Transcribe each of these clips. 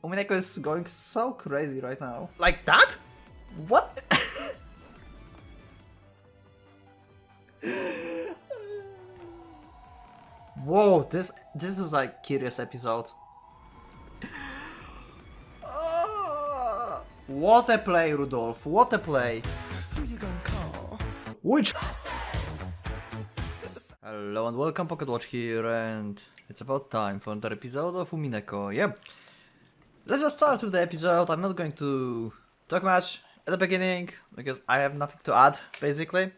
Umineko is going so crazy right now. Like that? What? Whoa, this is like curious episode. What a play, Rudolph, what a play. Which? Hello and welcome, PocketWatch here, and it's about time for another episode of Umineko. Yep. Let's just start with the episode. I'm not going to talk much at the beginning because I have nothing to add, basically.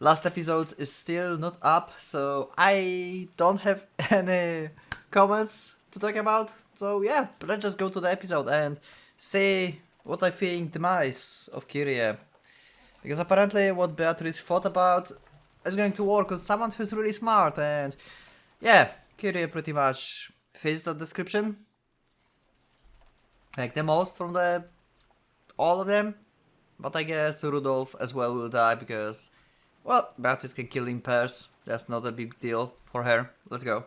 Last episode is still not up, so I don't have any comments to talk about. So yeah, let's just go to the episode and see what I think demise of Kyrie. Because apparently what Beatrice thought about is going to work with someone who's really smart, and yeah, Kyrie pretty much fits that description. Like the most from all of them. But I guess Rudolph as well will die because, well, Beatrice can kill in pairs. That's not a big deal for her. Let's go.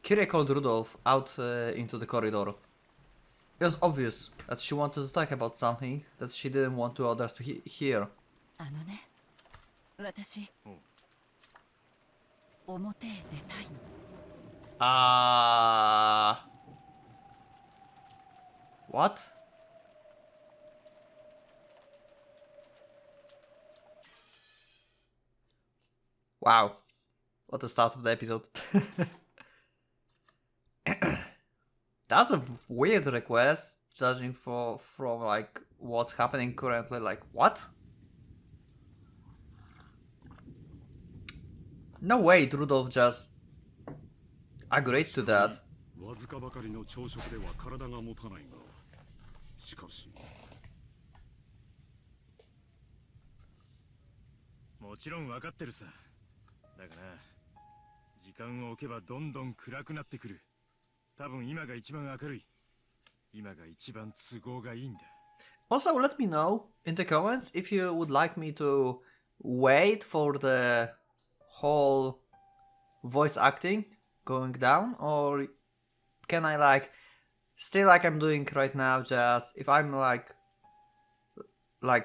Kyrie called Rudolph out into the corridor. It was obvious that she wanted to talk about something that she didn't want to others to hear. What? Wow. What the start of the episode. That's a weird request, judging from like what's happening currently. Like, what? No way, Rudolph just agreed to that. わずかばかりの朝食では体が持たないが、しかしもちろん分かってるさ。だがな、時間を置けばどんどん暗くなってくる。多分今が一番明るい。今が一番都合がいいんだ。Also, let me know in the comments if you would like me to wait for the whole voice acting going down, or can I like still like I'm doing right now, just if I'm like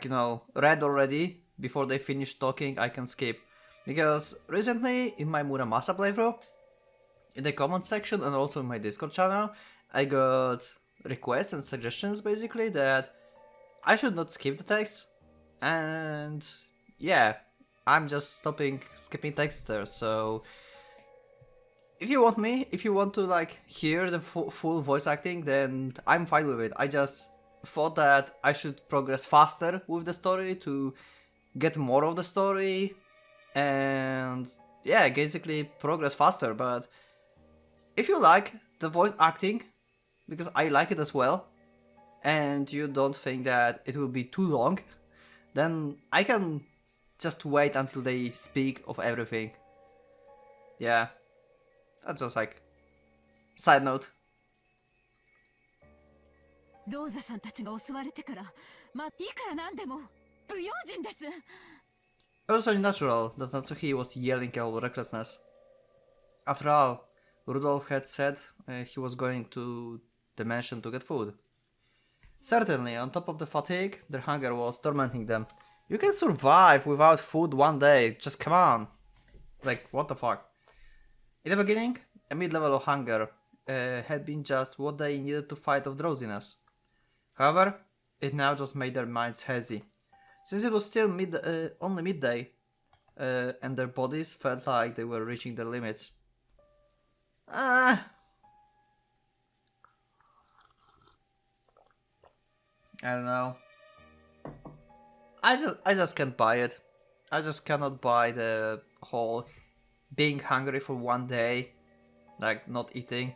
you know, read already before they finish talking, I can skip. Because recently in my Muramasa playthrough, in the comment section and also in my Discord channel, I got requests and suggestions basically that I should not skip the text, and yeah, I'm just skipping text there. So if you want to like hear the full voice acting, then I'm fine with it. I just thought that I should progress faster with the story to get more of the story and yeah, basically progress faster. But if you like the voice acting, because I like it as well, and you don't think that it will be too long, then I can just wait until they speak of everything. Yeah, that's just like side note. ローザさんたちが襲われてから、いくらなんでも不用心です。It was only natural that Natsuki was yelling about recklessness. After all, Rudolph had said he was going to the mansion to get food. Certainly, on top of the fatigue, their hunger was tormenting them. You can survive without food one day, just come on. Like, what the fuck? In the beginning, a mid-level of hunger had been just what they needed to fight off drowsiness. However, it now just made their minds hazy. Since it was still only midday, and their bodies felt like they were reaching their limits. I don't know. I just can't buy it. I just cannot buy the whole being hungry for one day, like not eating,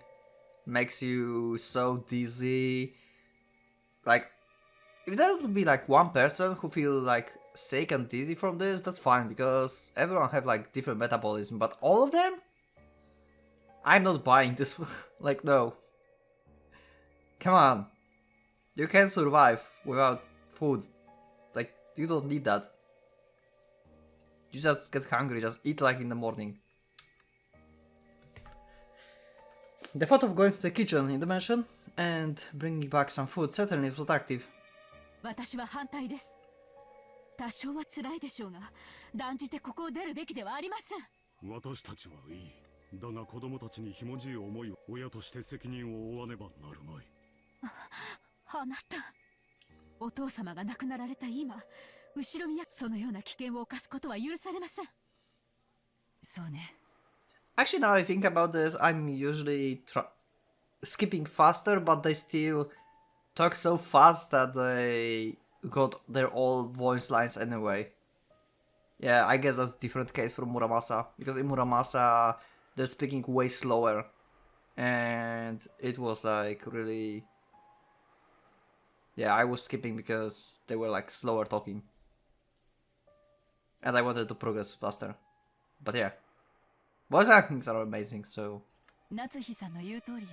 makes you so dizzy. Like, if there would be like one person who feel like sick and dizzy from this, that's fine, because everyone have like different metabolism, but all of them? I'm not buying this. Like, no. Come on. You can survive without food. Like, you don't need that. You just get hungry, just eat like in the morning. The thought of going to the kitchen in the mansion and bringing back some food certainly was attractive. 私は反対です。多少は辛いでしょうが、断じてここを出るべきではありません。私たちはいい。だが子供たちにひもじい思いを親として責任を負わねばなるまい。あなた、お父様が亡くなられた今、後ろにそのような危険を冒すことは許されません。そうね。Actually, now I think about this, I'm usually skipping faster, but they still talk so fast that they got their old voice lines anyway. Yeah, I guess that's a different case from Muramasa, because in Muramasa they're speaking way slower, and it was like really... Yeah, I was skipping because they were like slower talking. And I wanted to progress faster. But yeah. Voice actings are amazing, so... 夏日さんの言う通りよ。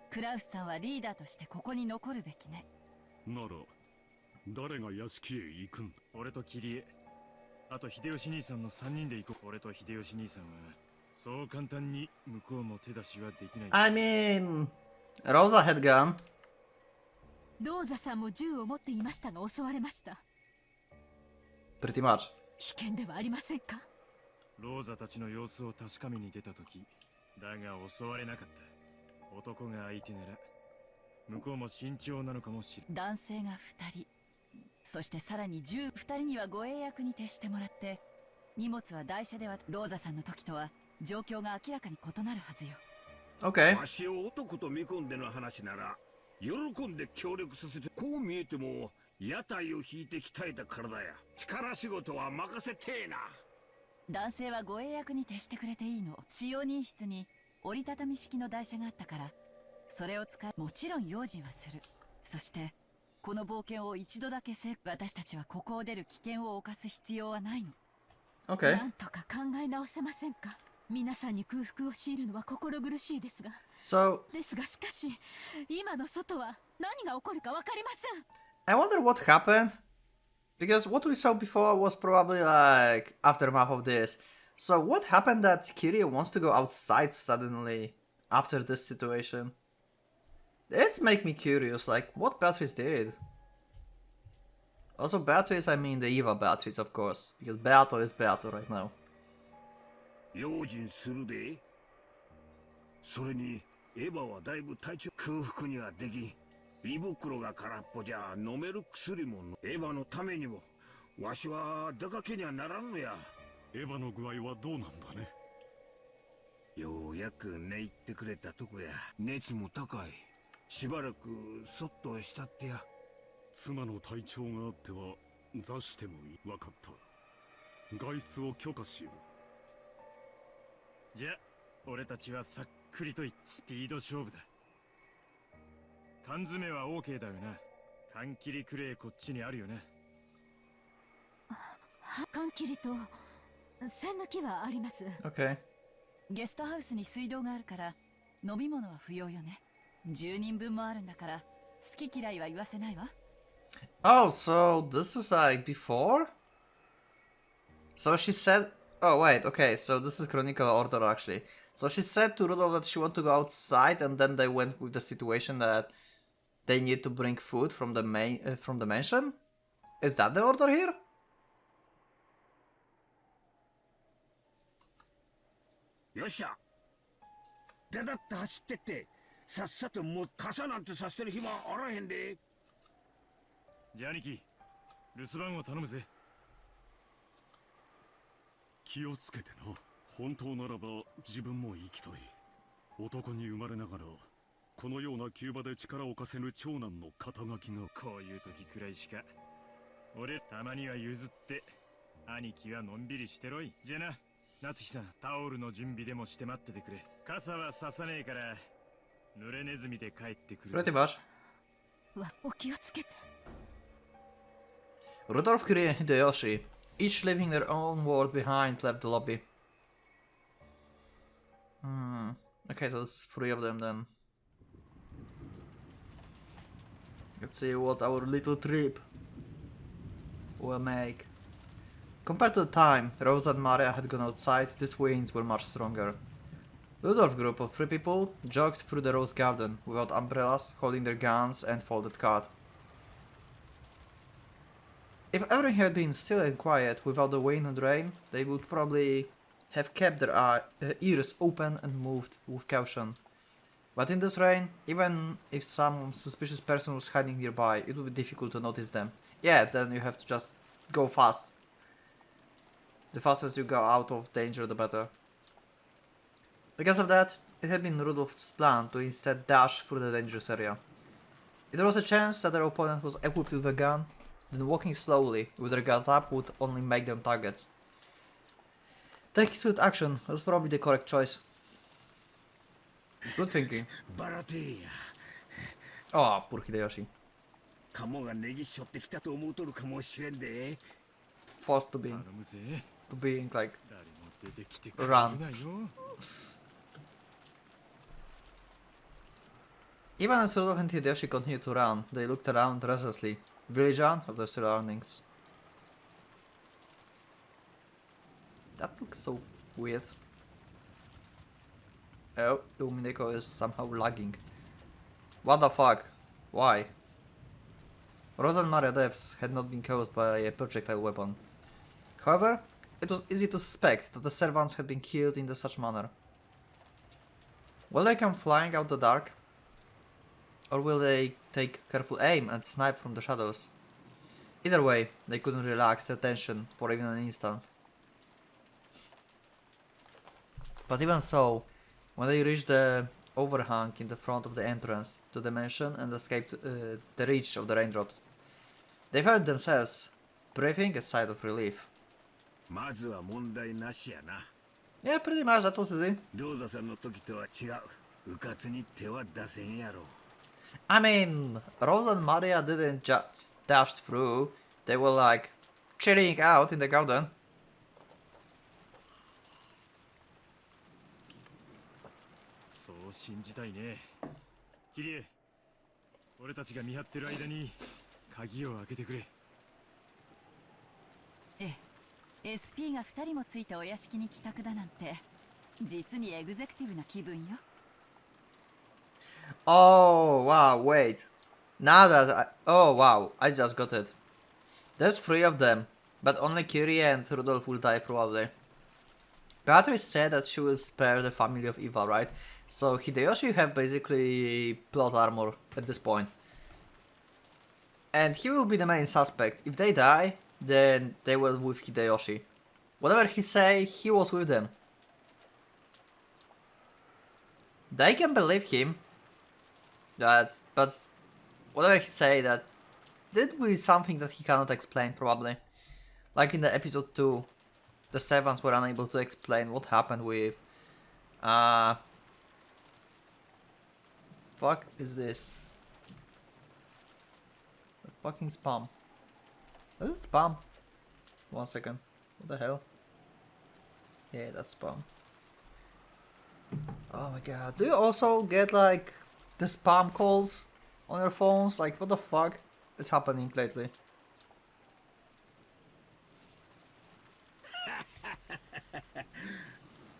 クラウスさんはリーダーとしてここに残るべきね。なら誰が屋敷へ行くんだ。俺と桐江、あと秀吉兄さんの3人で行こう。俺と秀吉兄さんはそう簡単に向こうの手出しはできない。I mean... Rosa had gun. ローザさんも銃を持っていましたが襲われました。Pretty much. 危険ではありませんか。ローザたちの様子を確かめに出た時、だが襲われなかった。男が相手なら向こうも慎重なのかもしれん。男性が2人、そしてさらに2人には護衛役に徹してもらって、荷物は台車ではローザさんの時とは状況が明らかに異なるはずよ。Okay. わしを男と見込んでの話なら喜んで協力させて。こう見えても屋台を引いて鍛えた体や。力仕事は任せてえな。男性は護衛役に徹してくれていいの。使用人室に折りたたみ式の台車があったから、それを使い、もちろん用心はする。そしてこの冒険を一度だけ私たちはここを出る危険を冒す必要はないの。 Okay. なんとか考え直せませんか。皆さんに空腹を強いるのは心苦しいですが。 So... ですがしかし、今の外は何が起こるかわかりません。 I wonder what happened. Because what we saw before was probably like aftermath of this. So what happened that Kirie wants to go outside suddenly after this situation? It's make me curious, like what Beatrice did. Also Beatrice, I mean the Eva Beatrice, of course. Because Beato is Beato right now. 用心するで。それにエヴァはだいぶ体調空腹にはできん。胃袋が空っぽじゃ飲める薬もエヴァのためにもわしは出かけにはならんのや。エヴァの具合はどうなんだね。ようやく寝入ってくれたとこや。熱も高い。しばらくそっとしたってや。妻の体調があっては座してもいい。わかった。外出を許可しよう。じゃあ俺たちはさっくりとスピード勝負だ。缶詰は OK だよな。缶切りくれこっちにあるよな。缶切りと栓抜きはあります。 Okay. ゲストハウスに水道があるから飲み物は不要よね。10人分もあるんだから好き嫌いは言わせないわ。 Oh, so this is like before? So she said... Oh wait, okay, so this is Chronicle Order actually. So she said to Rudolph that she wanted to go outside, and then they went with the situation that they need to bring food from the from the mansion? Is that the order here? よっしゃ。だだって走ってってさっさともう傘なんてさせてる暇あらへんで。じゃあ兄貴、留守番を頼むぜ。気をつけてな。本当ならば自分も生きとい。男に生まれながらこのような急場で力を貸せぬ長男の肩書きが。こういう時くらいしか。俺たまには譲って兄貴はのんびりしてろい。じゃあな夏日さん、タオルの準備でもして待っててくれ。傘はささねえから濡れネズミで帰ってくる。 Pretty much. お気をつけて。 Rudolph, Kirie, and Hideyoshi, each leaving their own world behind, left the lobby. Okay, so it's 3 of them then. Let's see what our little trip will make. Compared to the time Rosa and Maria had gone outside, these winds were much stronger. Ludolf group of 3 people jogged through the rose garden without umbrellas, holding their guns and folded card. If everything had been still and quiet without the wind and rain, they would probably have kept their ears open and moved with caution. But in this rain, even if some suspicious person was hiding nearby, it would be difficult to notice them. Yeah, then you have to just go fast. The faster you go out of danger, the better. Because of that, it had been Rudolph's plan to instead dash through the dangerous area. If there was a chance that their opponent was equipped with a gun, then walking slowly with their guard up would only make them targets. Taking swift action was probably the correct choice. Good thinking. バラテーや Oh, poor Hideyoshi. カモがネギしょってきたと思うとるかもしれんで Forced to 頼 being むぜ like 誰も出てきてくれ Run. ないよ Even as Rudolph and Hideyoshi continued to run, they looked around restlessly, vigilant of their surroundings. That looks so weird. Oh, Umineko is somehow lagging. What the fuck? Why? Rosa and Maria deaths had not been caused by a projectile weapon. However, it was easy to suspect that the servants had been killed in such manner. Will they come flying out the dark? Or will they take careful aim and snipe from the shadows? Either way, they couldn't relax their tension for even an instant. But even so, when they reached the overhang in the front of the entrance to the mansion and escaped the reach of the raindrops, they found themselves breathing a sigh of relief. まずは問題なしやな Yeah, pretty much, that was easy. ローザさんの時とは違ううかつに手は出せんやろ I mean, Rosa and Maria didn't just dash through, they were like chilling out in the garden. そう信じたいねキリエ俺たちが見張ってる間に鍵を開けてくれええ SP が2人もついたお屋敷に帰宅だなんて実にエグゼクティブな気分よ Oh, wow, wait. Now that oh, wow, I just got it. There's 3 of them, but only Kyrie and Rudolph will die probably. Beatrice said that she will spare the family of Eva, right? So Hideyoshi have basically plot armor at this point. And he will be the main suspect. If they die, then they were with Hideyoshi. Whatever he say, he was with them. They can believe him. But whatever he say, that did be something that he cannot explain probably. Like in the episode 2, the servants were unable to explain what happened with fuck is this? The fucking spam. Is it spam? 1 second. What the hell? Yeah, that's spam. Oh my god. Do you also get like the spam calls on your phones? Like what the fuck is happening lately?「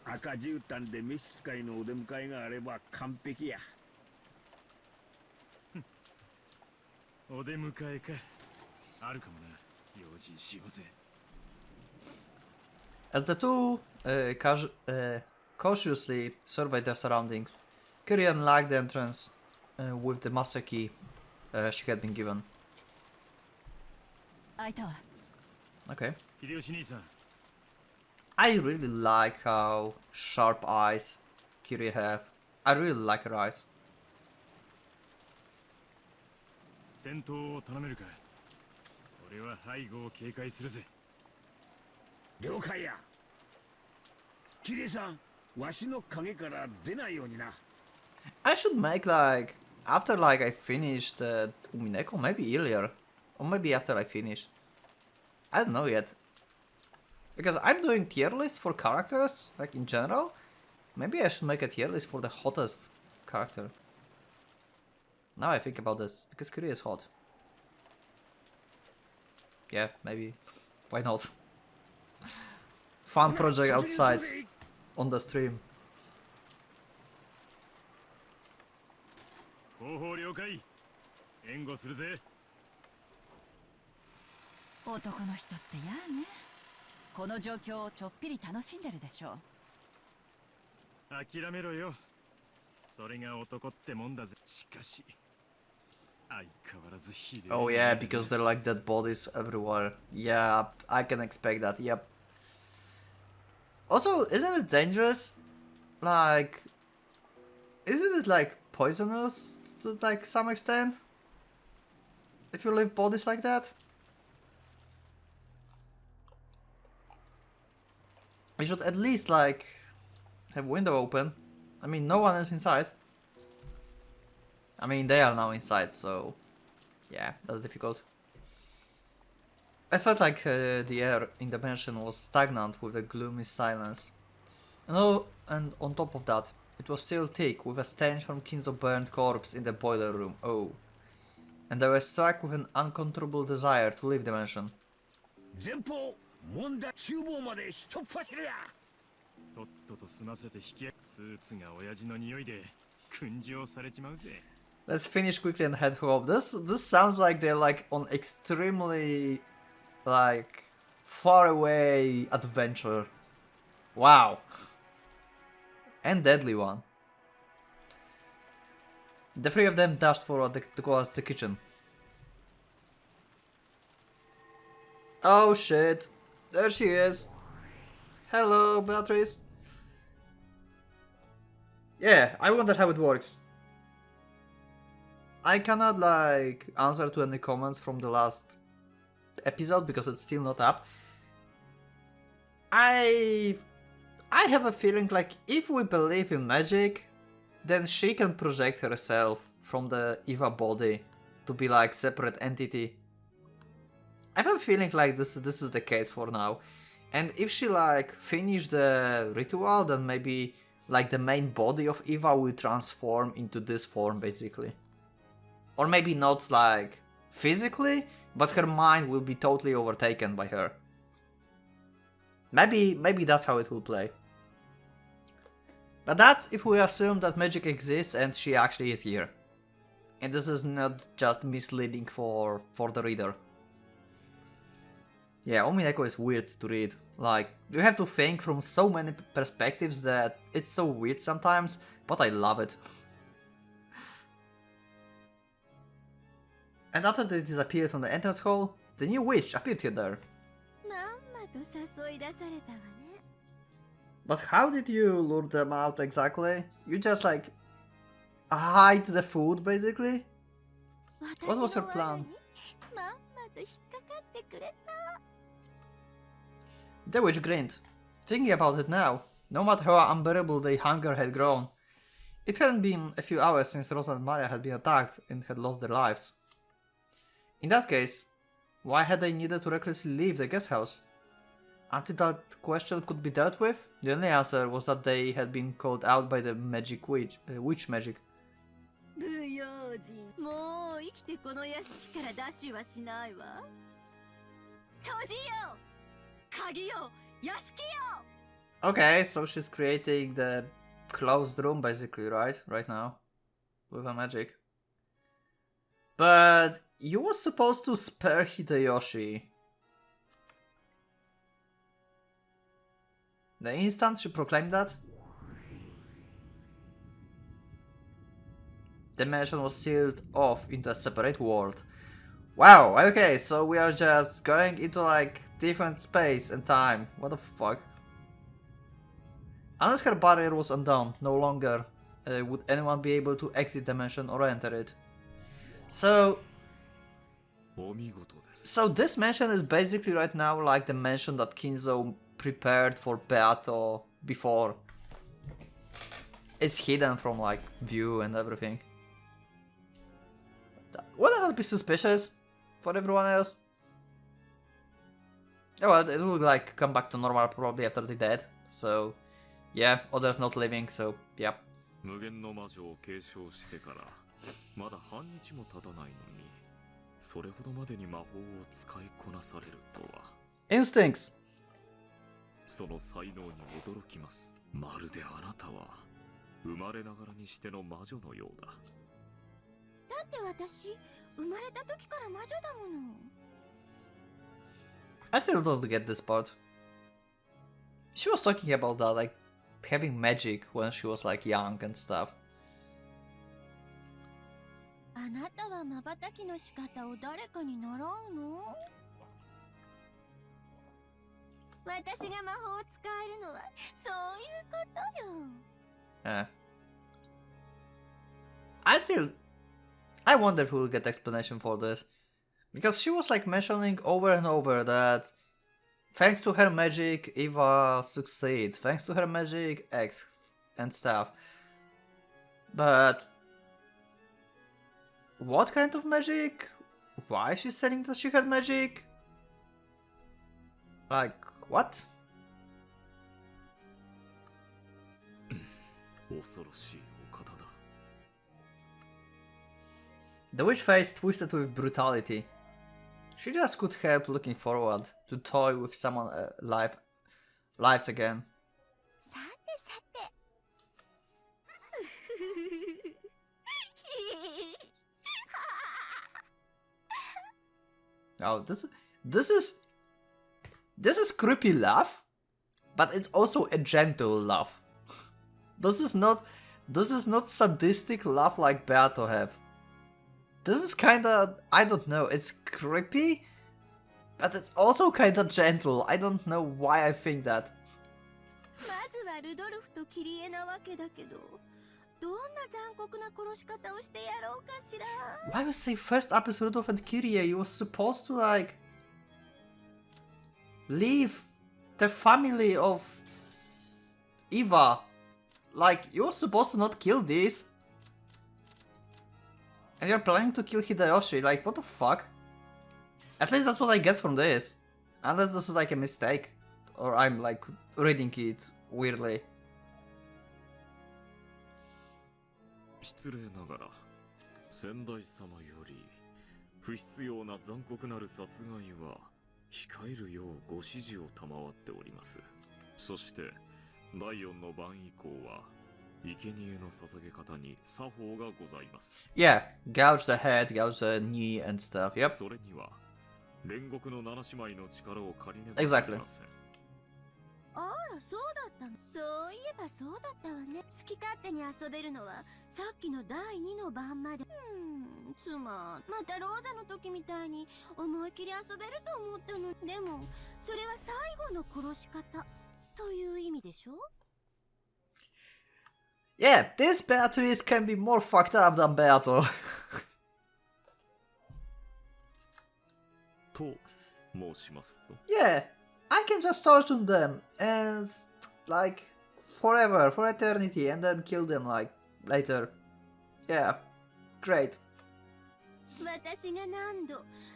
赤絨毯で召使いのお出迎えがあれば完璧や」お出迎えかあるかもな用心しようぜ As the two cautiously surveyed their surroundings, Kyrie unlocked the entrance with the master key she had been given. 開いたわ Okay. 秀吉兄さん I really like how sharp eyes Kyrie have. I really like her eyes. 戦闘を頼めるか俺は背後を警戒するぜ了解やキリさんわしの影から出ないようにな I should make like after like I finished Umineko, maybe earlier, or maybe after I finish. I don't know yet. Because I'm doing tier list for characters, like in general. Maybe I should make a tier list for the hottest character. Now I think about this, because Kyrie is hot. Yeah, maybe. Why not? Fun project outside on the stream. 後方了解。援護するぜ。男の人ってやね。この状況をちょっぴり楽しんでるでしょう。諦めろよ。それが男ってもんだぜ。しかし相変わらずひでえ。 Oh yeah, because they're like dead bodies everywhere. Yeah, I can expect that. Yep. Also, isn't it dangerous? Like, isn't it like poisonous to like some extent? If you leave bodies like that? You should at least like have window open. I mean, no one is inside. I mean, they are now inside, so yeah, that's difficult. I felt like the air in the mansion was stagnant with a gloomy silence. And on top of that, it was still thick with a stench from Kinzo's burned corpse in the boiler room. Oh. And they were struck with an uncontrollable desire to leave the mansion. 前方問題厨房まで一っ走りや。とっとと済ませて引きスーツが親父の匂いで燻蒸されちまうぜ。 Let's finish quickly and head home. This sounds like they're like on extremely like far away adventure. Wow. And deadly one. The three of them dashed forward towards the kitchen. Oh shit. There she is. Hello, Beatrice. Yeah, I wonder how it works. I cannot like answer to any comments from the last episode because it's still not up. I have a feeling like if we believe in magic, then she can project herself from the Eva body to be like separate entity. I have a feeling like this is the case for now. And if she like finish the ritual, then maybe like the main body of Eva will transform into this form basically. Or maybe not like physically, but her mind will be totally overtaken by her. Maybe that's how it will play. But that's if we assume that magic exists and she actually is here. And this is not just misleading for the reader. Yeah, Umineko is weird to read. Like, you have to think from so many perspectives that it's so weird sometimes, but I love it. And after they disappeared from the entrance hall, the new witch appeared here there. But how did you lure them out exactly? You just like hide the food basically? What was her plan? The witch grinned. Thinking about it now, no matter how unbearable the hunger had grown, it hadn't been a few hours since Rosa and Maria had been attacked and had lost their lives. In that case, why had they needed to recklessly leave the guest house? Until that question could be dealt with, the only answer was that they had been called out by the magic witch magic. Okay, so she's creating the closed room basically, right now, with her magic. But you were supposed to spare Hideyoshi. The instant she proclaimed that, the mansion was sealed off into a separate world. Wow, okay, so we are just going into like different space and time. What the fuck? Unless her barrier was undone, no longer would anyone be able to exit the mansion or enter it. So this mansion is basically right now like the mansion that Kinzo prepared for Beato before. It's hidden from like view and everything. Wouldn't that be suspicious for everyone else? Yeah, well, it will like come back to normal probably after they're dead. So yeah, others not living, so yeah. 無限の魔女を継承してからまだ半日も経たないのにそれほどまでに魔法を使いこなされるとは Instincts. その才能に驚きます。まるであなたは生まれながらにしての魔女のようだ。って私生まれた時から魔女だもの。 I still don't get this part. She was talking about that, like, having magic when she was, like, young and stuff. あなたは瞬きの仕方を誰かに習うの？私が魔法を使えるのはそういうことよ。I wonder if we'll get explanation for this. Because she was like mentioning over and over that thanks to her magic, Eva succeeds. Thanks to her magic, X and stuff. But what kind of magic? Why is she saying that she had magic? Like, what? 恐ろしいお方だ。 The witch face twisted with brutality. She just could help looking forward to toy with someone lives again. さてさて。Oh, this is creepy laugh, but it's also a gentle laugh. This is not sadistic laugh like Beato have. This is kinda, I don't know, it's creepy, but it's also kinda gentle. I don't know why I think that. まずはルドルフとキリエなわけだけど、どんな残酷な殺し方をしてやろうかしら。 Why you say first episode of Kyrie? You were supposed to like leave the family of Eva. Like, you were supposed to not kill these. And you're planning to kill Hideyoshi, like, what the fuck? At least that's what I get from this. Unless this is like a mistake. Or I'm like reading it weirdly. 失礼ながら先代様より不必要な残酷なる殺害は控えるようご指示を賜っております。そして第4の晩以降は生贄の捧げ方に作法がございます。 Yeah, gouge the head, gouge the knee and stuff, yep. それには煉獄の七姉妹の力を借りねばなりません。あら、そうだったの。そういえばそうだったわね。好き勝手に遊べるのはさっきの第2の晩まで。つまたローザの時みたいに思い切り遊べると思ったの。でもそれは最後の殺し方という意味でしょ？ Yeah, this Beatrice can be more fucked up than Beato. と申しますと。 Yeah, I can just torture them and like forever, for eternity, and then kill them like later. Yeah, great. 私が何度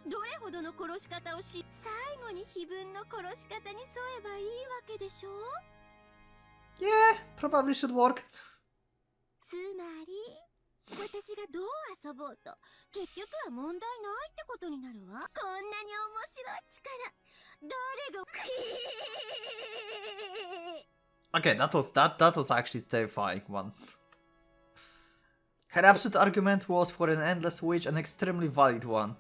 どれほどの殺し方をし、最後に非分の殺し方に沿えばいいわけでしょ？ Yeah, probably should work. つまり私がどう遊ぼうと結局は問題ないってことになるわ。こんなに面白い力誰が Okay, that was actually terrifying one. Her absolute argument was for an endless witch an extremely valid one.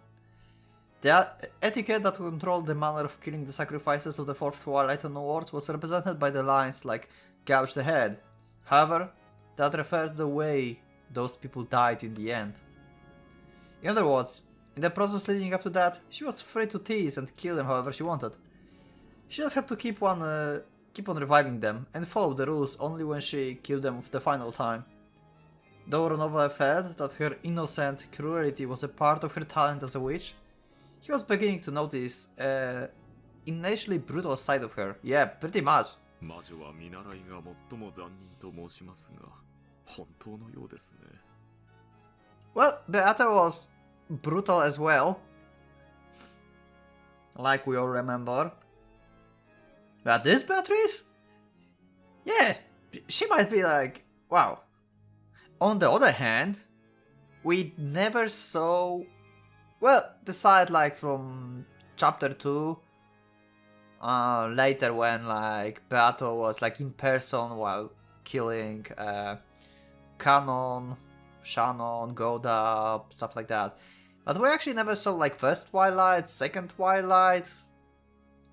The etiquette that controlled the manner of killing the sacrifices of the Fourth Twilight onwards was represented by the lines like gouge the head. However, that referred to the way those people died in the end. In other words, in the process leading up to that, she was free to tease and kill them however she wanted. She just had to keep on reviving them and follow the rules only when she killed them the final time. Though Ronova felt that her innocent cruelty was a part of her talent as a witch, he was beginning to notice an innately brutal side of her. Yeah, pretty much. 魔女は見習いが最も残忍と申しますが、本当のようですね。Well, Beata was brutal as well, like we all remember. But this Beatrice? Yeah, she might be like, wow. On the other hand, we never saw, well, beside like from chapter 2, later when like Beato was like in person while killing Canon Shannon, Goda, stuff like that. But we actually never saw like first Twilight, second Twilight,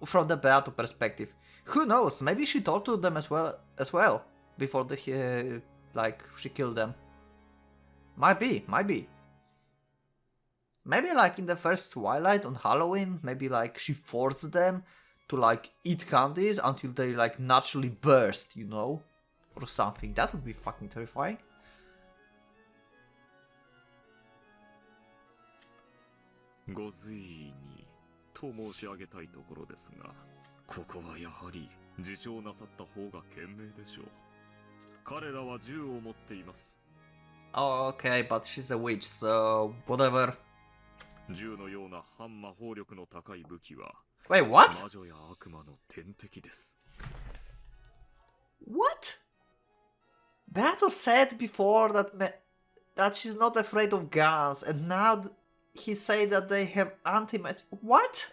from the Beato perspective. Who knows? Maybe she talked to them as well before like she killed them. Might be. Maybe like in the first Twilight on Halloween, maybe like she forced them to like eat candies until they like naturally burst, you know? Or something. That would be fucking terrifying. ご随意にと申し上げたいところですが、ここはやはり自重なさった方が賢明でしょう。彼らは銃を持っています。Oh, okay, but she's a witch, so whatever. 銃のような反魔法力の高い武器は Wait, what? 魔女や悪魔の天敵です。What? Beato said before that she's not afraid of guns, and now he said that they have anti-magic. What?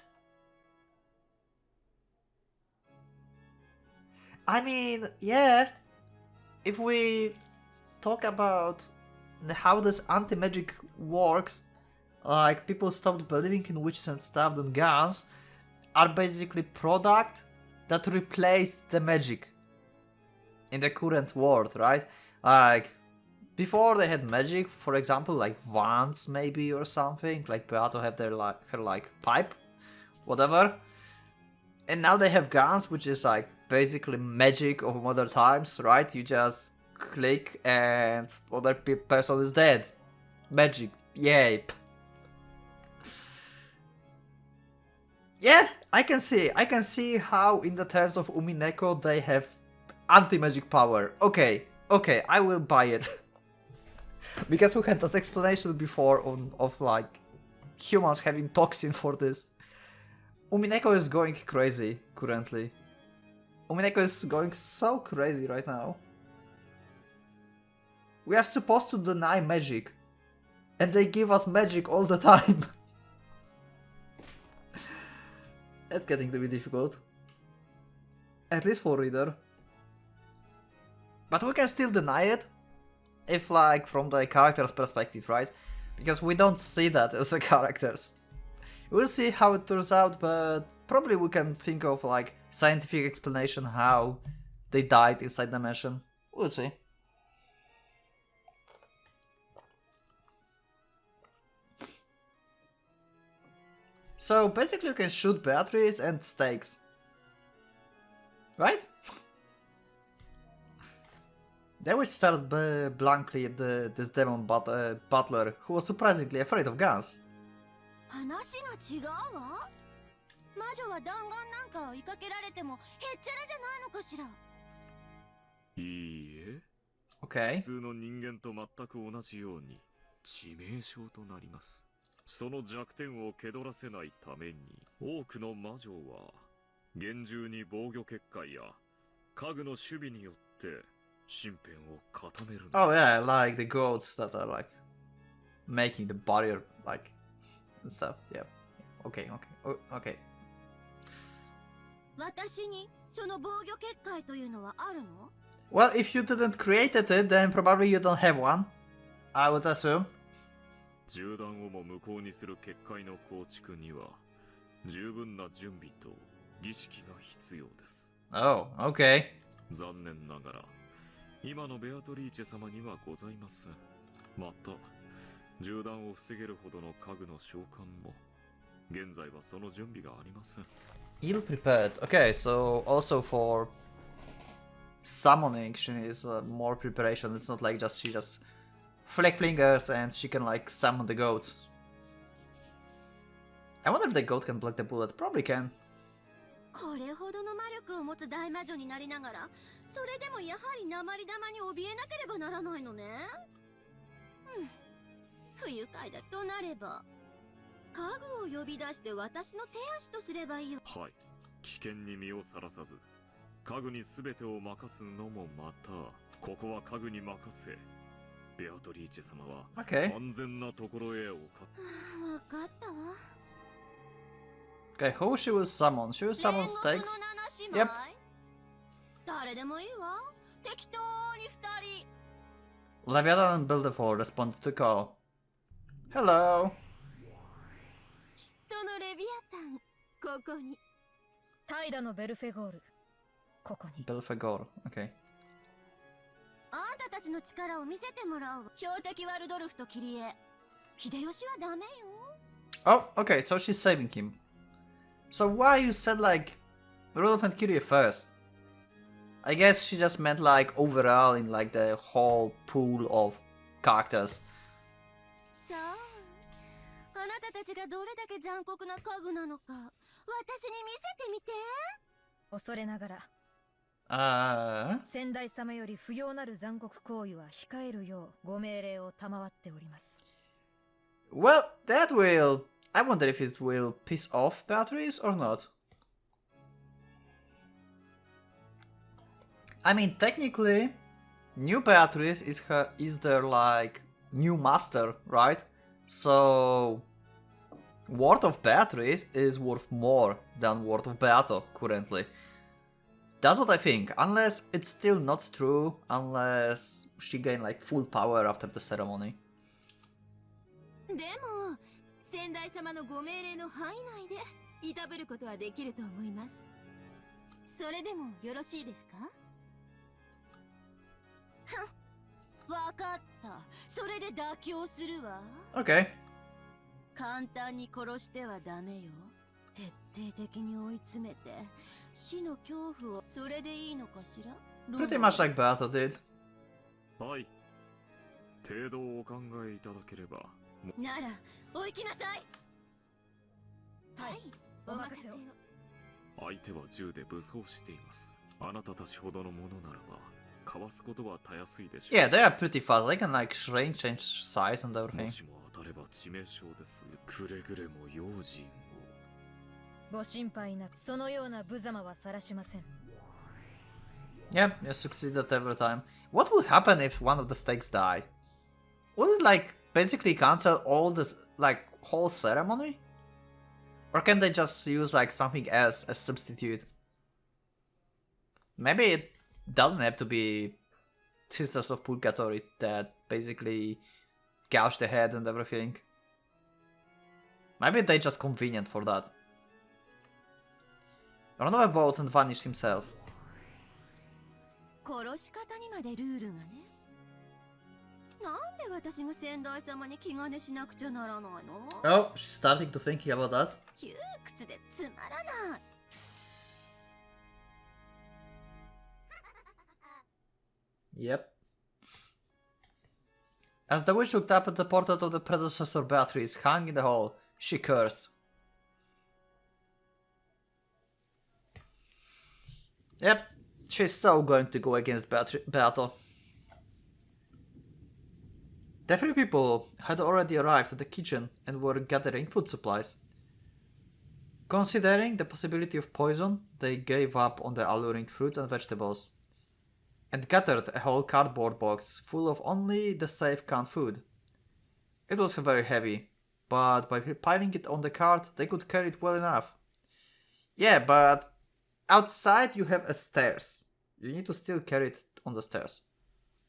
I mean, yeah. If we talk about how this anti-magic works, like people stopped believing in witches and stuff, then guns are basically product that replaced the magic in the current world, right? Like before they had magic, for example, like wands maybe or something, like Beato have her like pipe, whatever. And now they have guns, which is like basically magic of modern times, right? You just click and other person is dead. Magic, yay. Yeah, I can see how in the terms of Umineko they have anti-magic power. Okay, I will buy it. Because we had that explanation before of like humans having toxin for this. Umineko is going crazy currently. Umineko is going so crazy right now. We are supposed to deny magic, and they give us magic all the time. That's getting to be difficult. At least for reader. But we can still deny it, if like from the character's perspective, right? Because we don't see that as the characters. We'll see how it turns out, but probably we can think of like scientific explanation how they died inside the mansion. We'll see. So basically you can shoot batteries and stakes. Right? Then we start blankly at this demon butler who was surprisingly afraid of guns. 話が違うわ。魔女は弾丸なんかを追いかけられてもへっちゃらじゃないのかしら。いいえ。Okay. 普通の人間と全く同じように致命傷となります。その弱点を気取らせないために多くの魔女は厳重に防御結界や家具の守備によって身辺を固めるのです。Oh yeah, like the goats that are like making the barrier like and stuff. Yeah. Okay. 私にその防御結界というのはあるの？ Well, if you didn't create it, then probably you don't have one. I would assume. 銃弾をも無効にする結界の構築には十分な準備と儀式が必要です。Oh, okay. 残念ながら今のベアトリーチェ様にはございません。また銃弾を防げるほどの家具の召喚も現在はその準備がありません。Ill prepared. Okay, so also for summoning she needs more preparation. It's not like she just flick fingers and she can like summon the goats. I wonder if the goat can block the bullet. Probably can. これほどの魔力を持つ大魔女になりながら、それでもやはり鉛玉に怯えなければならないのね。不愉快だとなれば、家具を呼び出して私の手足とすればいいよ。はい、危険に身をさらさず家具に全てを任すのもまたここは家具に任せベアトリーチェ様は安全なところへおか。わかったわ。Okay, who she will summon? She will summon stakes. Yep. 誰でもいいわ。適当に2人。Leviathan and Builderful responded to call. Hello. 嫉妬のレビアタン、ここに。平のベルフェゴール、ここに。 Belfagor. Okay. あんたたちの力を見せてもらうわ。標的ワルドルフとキリエ。秀吉はダメよ。Oh, okay, so she's saving him. So why you said like Rudolph and Kyrie first? I guess she just meant like overall in like the whole pool of characters. さあ、あなたたちがどれだけ残酷な家具なのか、私に見せてみて。恐れながら、 Uh, 先代様より不要なる残酷行為は控えるようご命令を賜っております。 well, that will... I wonder if it will piss off Beatrice or not. I mean, technically, new Beatrice is their like new master, right? So, Word of Beatrice is worth more than Word of Beato currently. That's what I think, unless it's still not true, unless she gained like full power after the ceremony. でも、先代様のご命令の範囲内でいたぶることはできると思います。それでもよろしいですか？わかった。それで妥協するわ。Okay. 簡単に殺してはダメよ。徹底的に追い詰めて死の恐怖を。それでいいのかしら？ Pretty much like Beato did. はい。程度をお考えいただければ。なら、お行きなさい。はい、お任せを。相手は銃で武装しています。あなたたちほどのものならば、かわすことはたやすいでしょう。Yeah, they are pretty fast. They can like shrink, change size and も everything. しも当たれば致命傷です。くれぐれも用心を。ご心配なく、そのような無様は晒しません。 Yeah, you succeeded every time. What would happen if one of the stakes died? Would it like basically cancel all this like whole ceremony? Or can they just use like something else as substitute? Maybe it doesn't have to be Sisters of Purgatory that basically gouge the head and everything. Maybe they just convenient for that. Ran a boat and vanished himself. 殺し方にまでルールがね。なんで私が先代様に気兼ねしなくちゃならないの？ Oh, she's starting to thinking about that. 窮屈でつまらない。Yep. As the witch looked up at the portrait of the predecessor Beatrice hung in the hall, she cursed. Yep, she's so going to go against Beato. The three people had already arrived at the kitchen and were gathering food supplies. Considering the possibility of poison, they gave up on the alluring fruits and vegetables, and gathered a whole cardboard box full of only the safe canned food. It was very heavy, but by piling it on the cart, they could carry it well enough. Yeah, but outside you have a stairs. You need to still carry it on the stairs.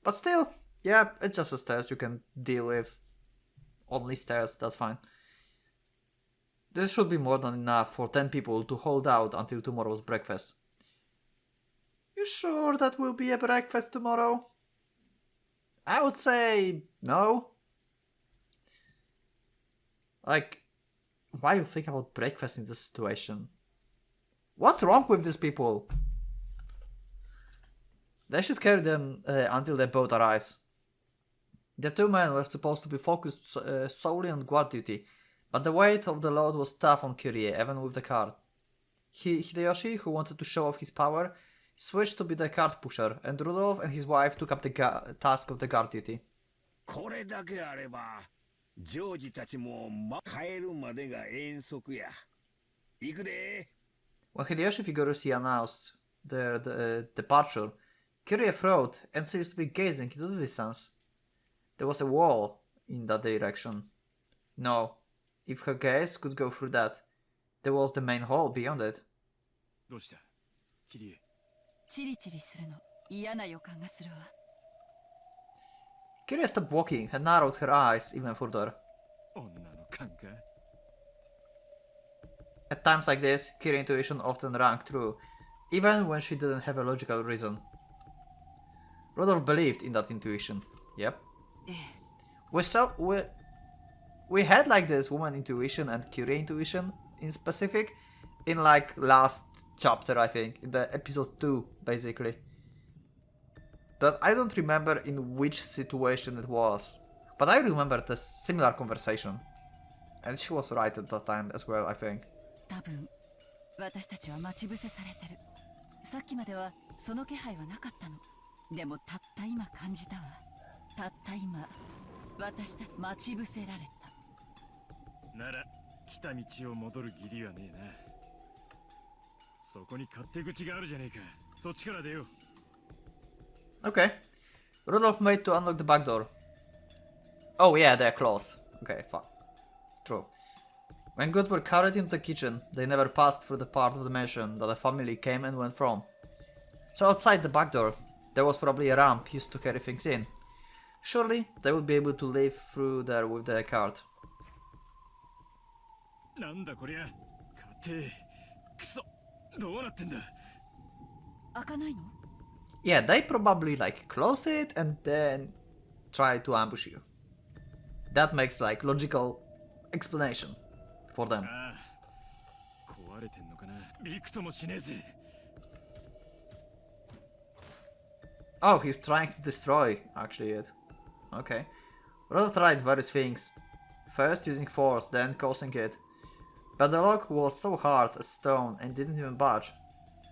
But still, yeah, it's just a stairs you can deal with. Only stairs, that's fine. This should be more than enough for 10 people to hold out until tomorrow's breakfast. You sure that will be a breakfast tomorrow? I would say no. Like, why you think about breakfast in this situation? What's wrong with these people? They should carry them until the boat arrives. The two men were supposed to be focused solely on guard duty, but the weight of the load was tough on Kyrie, even with the cart. Hideyoshi, who wanted to show off his power, switched to be the cart pusher, and Rudolph and his wife took up the task of the guard duty. これだけあればジョージたちも帰るまでが遠足や。行くで。 When Hideyoshi vigorously announced their departure, Kyrie frowned and seemed to be gazing into the distance. There was a wall in that direction. No, if her gaze could go through that, there was the main hall beyond it. どうした？キリエ。チリチリするの嫌な予感がするわ。Kiria stopped walking and narrowed her eyes even further. 女の勘か At times like this, Kiria's intuition often rang true, even when she didn't have a logical reason. Rudolph believed in that intuition. Yep. We had like this woman intuition and Kiria intuition in specific in like last chapter, I think, in the episode 2 basically. But I don't remember in which situation it was. But I remember the similar conversation. And she was right at that time as well, I think. 多分私たちは待ち伏せされてる。さっきまではその気配はなかったの。でもたった今感じたわ。たった今私たち待ち伏せられた。なら来た道を戻る義理はねえな。そこに勝手口があるじゃねえか。そっちから出よう。Okay. Rudolph made to unlock the back door. Oh yeah, they're closed. Okay, fuck. True. When goods were carried into the kitchen, they never passed through the part of the mansion that the family came and went from. So outside the back door, there was probably a ramp used to carry things in. Surely, they would be able to live through there with their cart. なんだこりゃ。勝手。くそ。どうなってんだ。開かないの？ Yeah, they probably like closed it and then tried to ambush you. That makes like logical explanation for them. ああ。壊れてんのかな。びくともしねえぜ。Oh, he's trying to destroy actually it. Okay. Rudolph tried various things. First using force, then causing it. But the lock was so hard as stone and didn't even budge.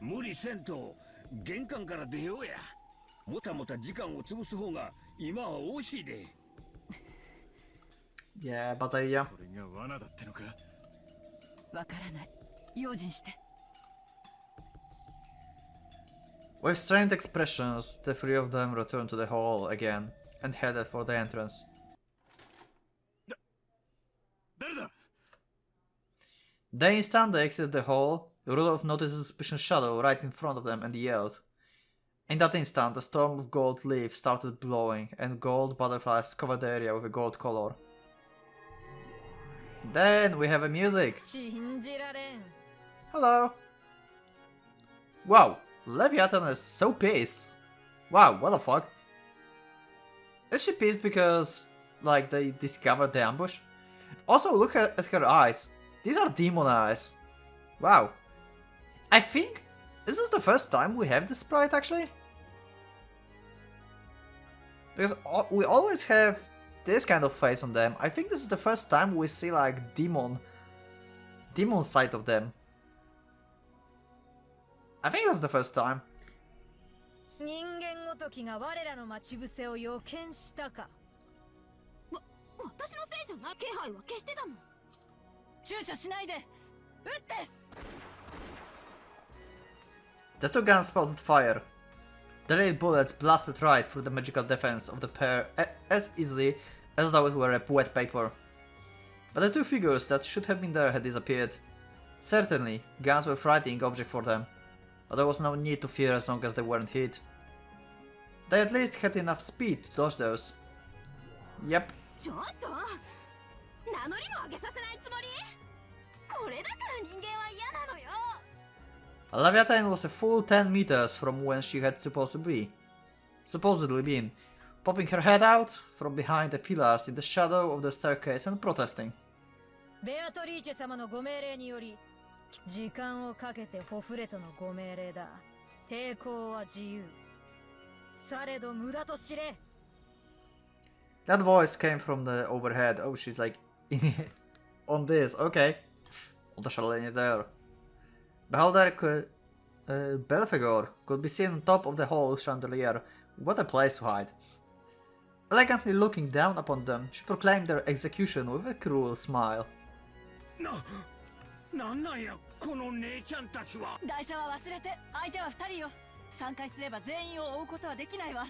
無理せんと玄関から出ようや。もたもた時間を潰す方が今は惜しいで。Yeah, but これが罠だってのか。わからない。用心して。With strained expressions, the three of them returned to the hall again and headed for the entrance. 誰だ。 The instant they exited the hall, Rudolph noticed a suspicious shadow right in front of them and yelled. In that instant, a storm of gold leaves started blowing, and gold butterflies covered the area with a gold color. Then we have a music. 信じられん。 Hello. Wow, Leviathan is so pissed. Wow, what the fuck? Is she pissed because, like, they discovered the ambush? Also, look at her eyes. These are demon eyes. Wow. I think this is the first time we have this sprite actually. Because we always have this kind of face on them. I think this is the first time we see like demon side of them. I think that's the first time. 人間ごときが我らの待ち伏せを予見したか。私のせいじゃない気配は消してたもん。躊躇しないで。撃って。 The two guns spouted fire. Delayed bullets blasted right through the magical defense of the pair as easily as though it were a wet paper. But the two figures that should have been there had disappeared. Certainly, guns were a frightening object for them, but there was no need to fear as long as they weren't hit. They at least had enough speed to dodge those. Yep. ちょっと名乗りも上げさせないつもり？これだから人間は嫌なのよ。 Leviathan was a full 10 meters from when she had supposedly been, popping her head out from behind the pillars in the shadow of the staircase and protesting. ベアトリーチェ様のご命令により、時間をかけてホフレトのご命令だ。抵抗は自由。されど無駄と知れ。 That voice came from the overhead. Oh, she's like on this. Okay. On the chandelier there. Beholder Belphegor could be seen on top of the whole chandelier. What a place to hide. Elegantly looking down upon them, she proclaimed their execution with a cruel smile. なんなんやこの姉ちゃんたちは。台車は忘れて。相手は2人よ。3回すれば全員を追うことはできないわ。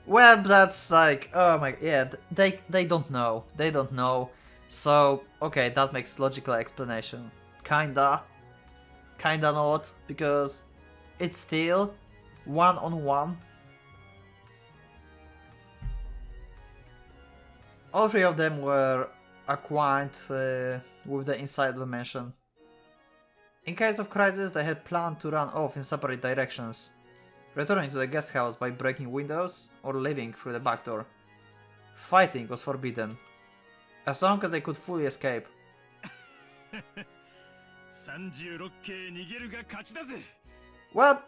Well, that's like, oh my, yeah, they don't know. They don't know. So, okay, that makes logical explanation. Kinda not, because it's still one-on-one. All three of them were acquainted with the inside of the mansion. In case of crisis, they had planned to run off in separate directions, returning to the guest house by breaking windows or leaving through the back door. Fighting was forbidden, as long as they could fully escape. 36系逃げるが勝ちだぜ。 Well,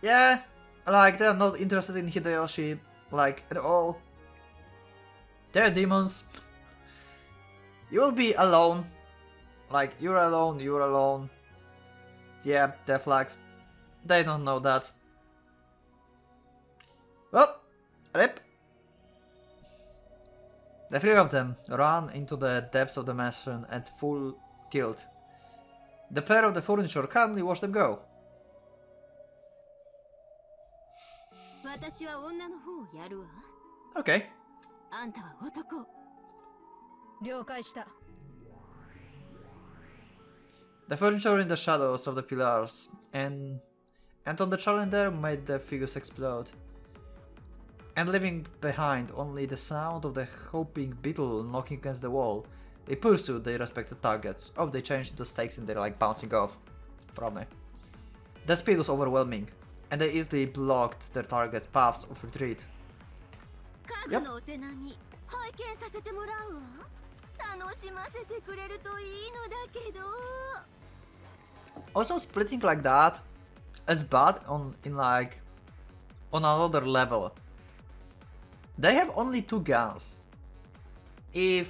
yeah, like they're not interested in Hideyoshi, like at all. They're demons. You will be alone. Like, you're alone, you're alone. Yeah, they're flags. They don't know that. Well, rip. The three of them ran into the depths of the mansion at full tilt. The pair of the furniture calmly watched them go. 私は女の方をやるわ。 Okay. あんたは男。了解した。 The furniture in the shadows of the pillars and on the challenger made the figures explode. And leaving behind only the sound of the hopping beetle knocking against the wall, they pursued their respective targets. Oh, they changed the stakes and they're like bouncing off. Probably. The speed was overwhelming, and they easily blocked their targets' paths of retreat. 家具のお手並み、拝見させてもらうわ。楽しませてくれるといいのだけど。 Also, splitting like that is bad on another level. They have only 2 guns. We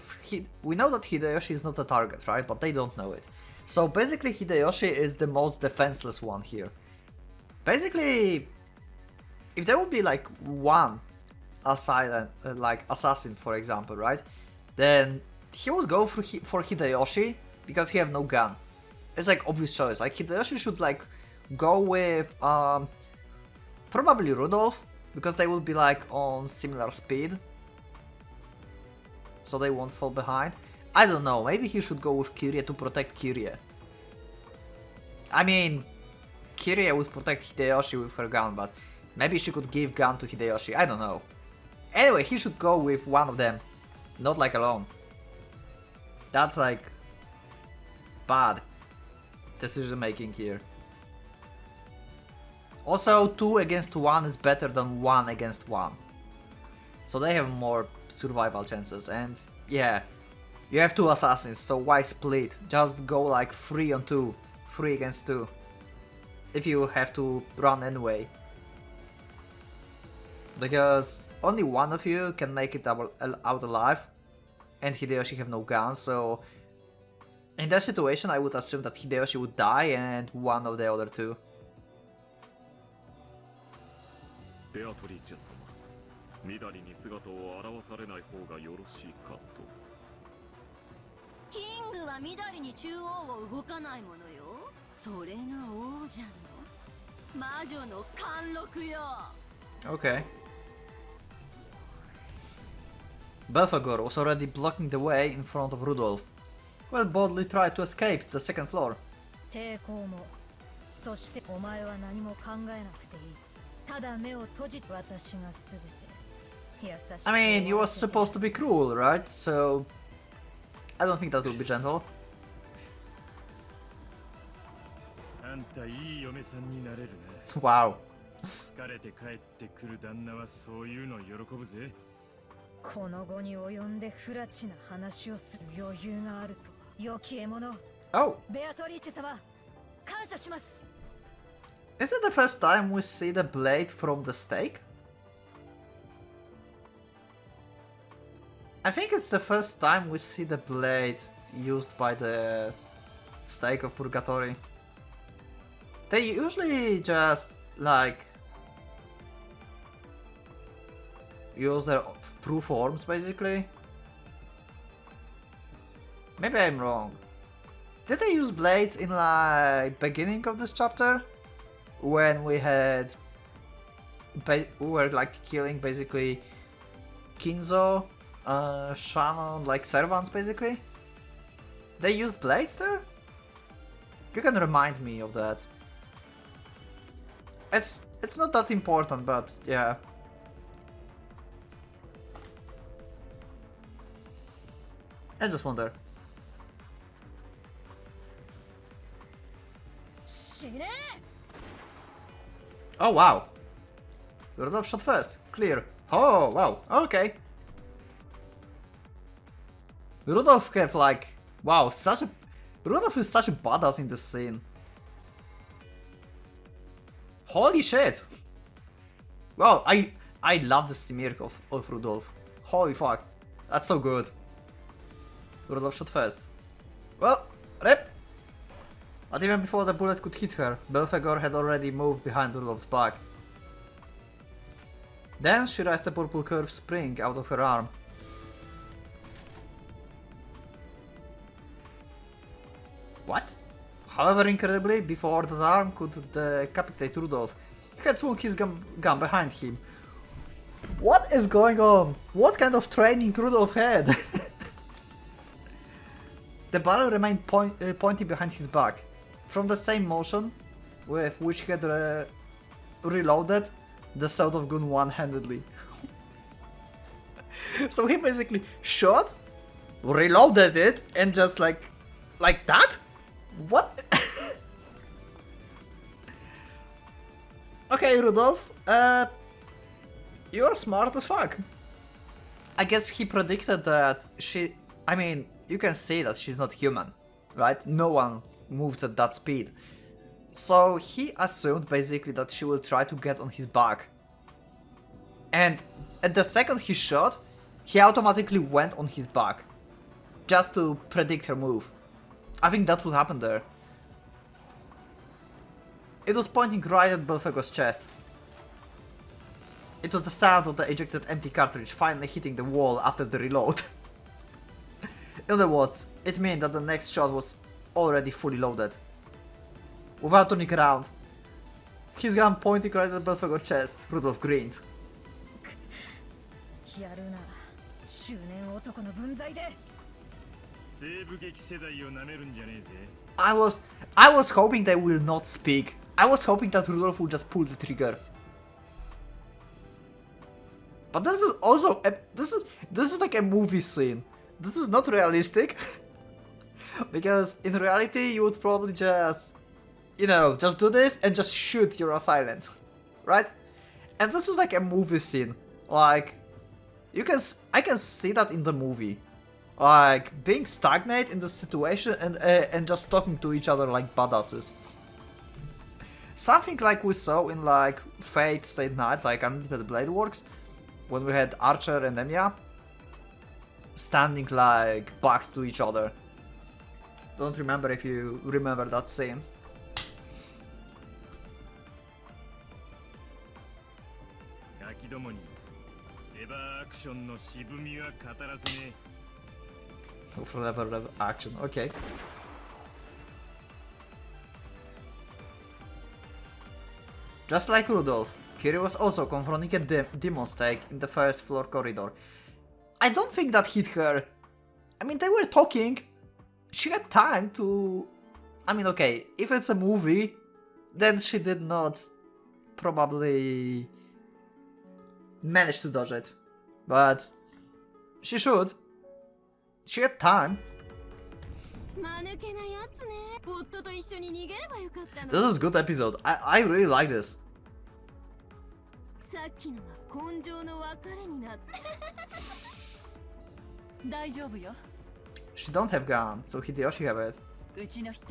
know that Hideyoshi is not a target, right? But they don't know it. So basically Hideyoshi is the most defenseless one here. Basically, if there would be like one assassin, for example, right? Then he would go for Hideyoshi because he have no gun. It's like obvious choice. Like Hideyoshi should like go with probably Rudolph, because they will be like on similar speed, so they won't fall behind. I don't know, maybe he should go with Kyrie to protect Kyrie. I mean, Kyrie would protect Hideyoshi with her gun, but maybe she could give gun to Hideyoshi, I don't know. Anyway, he should go with one of them, not like alone. That's like bad decision making here. Also, 2 against 1 is better than 1 against 1. So they have more survival chances, and yeah, you have 2 assassins, so why split? Just go like 3 on 2, 3 against 2, if you have to run anyway. Because only one of you can make it out alive, and Hideyoshi have no guns, so in that situation I would assume that Hideyoshi would die and one of the other 2. ベアトリーチェ様、緑に姿を現されない方がよろしいかと。キングは緑に中央を動かないものよ。それが王者の魔女の貫禄よ。 Okay. Belphegor was already blocking the way in front of Rudolph, who had boldly tried to escape to the 2nd floor. 抵抗も、そしてお前は何も考えなくていい。ただ目を閉じて私がすべて優しく。I mean, you were supposed to be cruel, right? So I don't think that would be gentle. あんたいい嫁さんになれるね。Wow. 疲れて帰ってくる旦那はそういうの喜ぶぜ。この後に及んで不埒な話をする余裕があると良き獲物。Oh, ベアトリーチェ様、感謝します。 is it the first time we see the blade from the stake? I think it's the first time we see the blade used by the stake of Purgatory. They usually just like use their true forms basically. Maybe I'm wrong. Did they use blades in like beginning of this chapter? When we were like killing basically Kinzo, Shannon, like servants basically? They used blades there? You can remind me of that. It's not that important, but yeah. I just wonder. 死ね Oh wow. Rudolph shot first. Clear. Oh wow. Okay. Rudolph have like wow, Rudolph is such a badass in this scene. Holy shit! Wow, I love the smirk of Rudolph. Holy fuck. That's so good. Rudolph shot first. Well, rip! But even before the bullet could hit her, Belphegor had already moved behind Rudolph's back. Then she raised a purple curved spring out of her arm. What? However, incredibly, before the arm could decapitate Rudolph, he had swung his gun behind him. What is going on? What kind of training Rudolph had? The barrel remained pointing behind his back. From the same motion with which he had reloaded the sawed-off gun one-handedly. So he basically shot, reloaded it, and just like that? What? Okay, Rudolph, you're smart as fuck. I guess he predicted that I mean, you can say that she's not human, right? No one moves at that speed. So he assumed basically that she will try to get on his back. And at the second he shot, he automatically went on his back. Just to predict her move. I think that would happen there. It was pointing right at Belphegor's chest. It was the sound of the ejected empty cartridge finally hitting the wall after the reload. In other words, it meant that the next shot was already fully loaded. Without turning around, his gun pointing right at Belphegor's chest, Rudolph grinned. やるな中年男の分際で 西部劇世代を舐めるんじゃねえぜ。 I was hoping they will not speak. I was hoping that Rudolph would just pull the trigger. But this is also this is like a movie scene. This is not realistic. Because in reality you would probably just, you know, just do this and just shoot your assailant, right? And this is like a movie scene. Like I can see that in the movie. Like being stagnant in the situation and just talking to each other like badasses. Something like we saw in like Fate Stay Night, like Unlimited Blade Works, when we had Archer and Emiya standing like backs to each other. Don't remember if you remember that scene. ガキどもにエヴァアクションの渋みは語らせね So forever action, okay. Just like Rudolph, Kiri was also confronting a demon stake in the first floor corridor. I don't think that hit her. I mean, they were talking. She had time to... I mean, okay, if it's a movie, then she did not probably manage to dodge it. But she should. She had time. 間抜けなやつね。夫と一緒に逃げればよかったの。 This is a good episode. I really like this. さっきのが根性の別れになった。大丈夫よ She don't have gun, so Hideyoshi have it. うちの人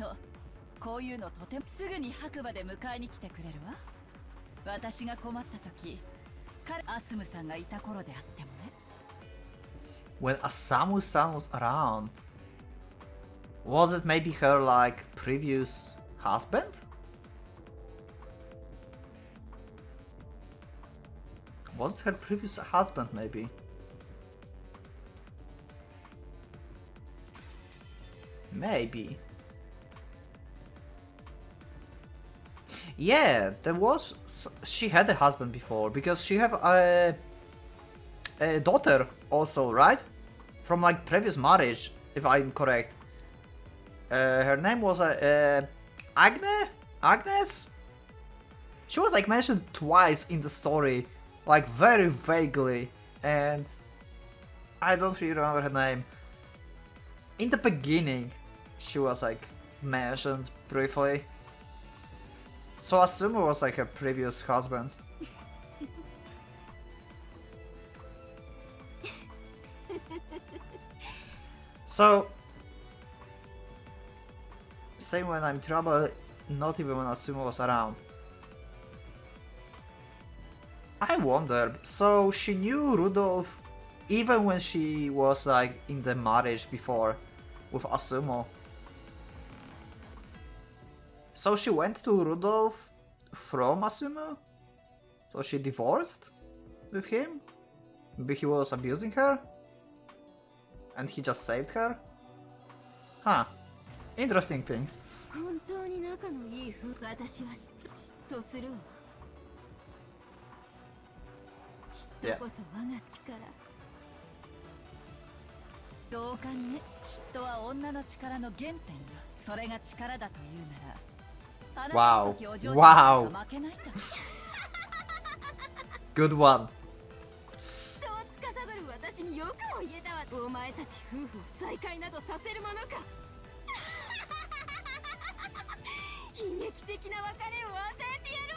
こういうのとてもすぐに白馬で迎えに来てくれるわ私が困った時彼アスムさんがいた頃であってもね When Asamu-san was around, was it maybe her like previous husband? Was it her previous husband maybe? Maybe. Yeah, there was. She had a husband before because she have a daughter also, right? From like previous marriage, if I'm correct. Her name was Agnes. She was like mentioned twice in the story, like very vaguely, and I don't really remember her name. in the beginning, she was like mentioned briefly. So Asumo was like her previous husband. So, same when I'm in trouble, not even when Asumo was around. I wonder, so she knew Rudolph even when she was like in the marriage before with Asumo. So she went to Rudolph from Asumo? So she divorced with him? Maybe he was abusing her? And he just saved her? Huh. Interesting things. 本当に仲のいい夫婦、私は嫉妬するわ。嫉妬こそ我が力。同感ね。嫉妬は女の力の原点よ。それが力だというなら、あなたの時お嬢ちゃんが負けないだろう。Good one. 嫉妬を司る私によくも言えたわ。お前たち夫婦を再会などさせるものか。悲劇的な別れを与えてやる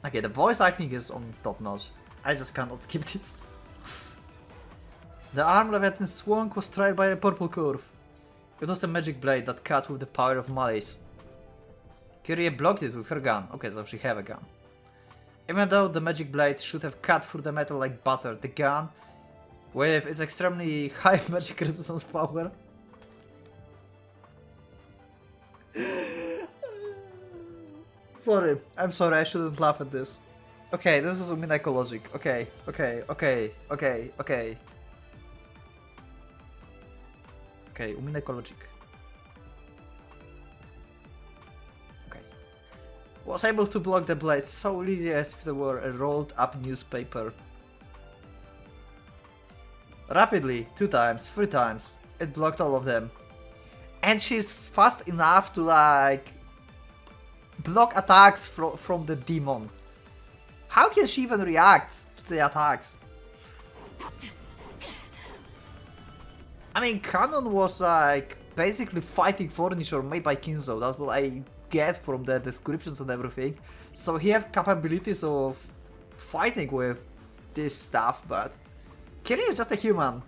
わ。 Okay, the voice acting is on top notch. I just cannot skip this. The arm Leviathan swung was struck by a purple curve. It was a magic blade that cut with the power of malice. Kyrie blocked it with her gun. Okay, so she have a gun. Even though the magic blade should have cut through the metal like butter, the gun, with its extremely high magic resistance power, I'm sorry, I shouldn't laugh at this. Okay, this is Umineko logic. Okay. Okay, Umineko logic. Okay. Was able to block the blade so easy as if it were a rolled up newspaper. Rapidly, 2 times, 3 times, it blocked all of them. And she's fast enough to like block attacks from the demon. How can she even react to the attacks? I mean, Canon was like basically fighting furniture made by Kinzo. That's what I get from the descriptions and everything. So he have capabilities of fighting with this stuff, but Kyrie is just a human.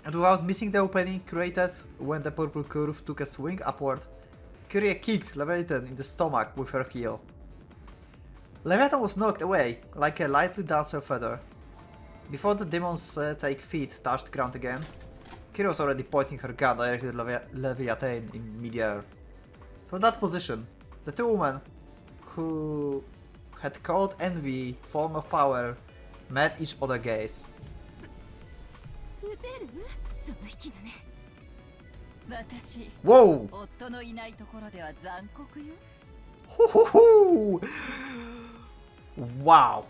And without missing the opening created when the purple curve took a swing upward, Kyrie kicked Leviathan in the stomach with her heel. Leviathan was knocked away, like a lightly dancer feather. Before the demon's take feet touched ground again, Kyrie was already pointing her gun directly at Leviathan in midair. From that position, the two women, who had called envy form of power, met each other's gaze. 撃てる？その引きがね。私、 Whoa! 夫のいないところでは残酷よ。 Hoo hoo hoo! Wow!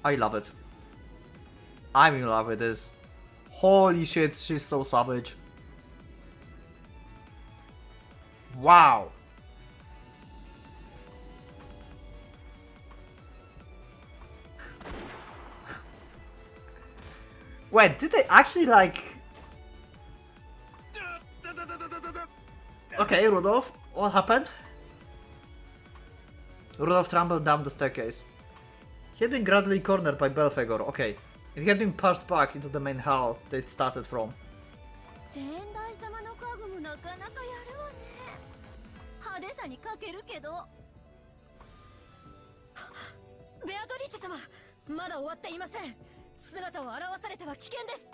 I love it. I'm in love with this. Holy shit, she's so savage. Wow! Wait, did they actually like... Okay, Rudolph, what happened? Rudolph trembled down the staircase. He had been gradually cornered by Belphegor, okay. It had been pushed back into the main hall that it started from. 先代様の家具もなかなかやるわね。派手さに欠けるけど。ベアトリーチェ様、まだ終わっていません。姿を現されては危険です。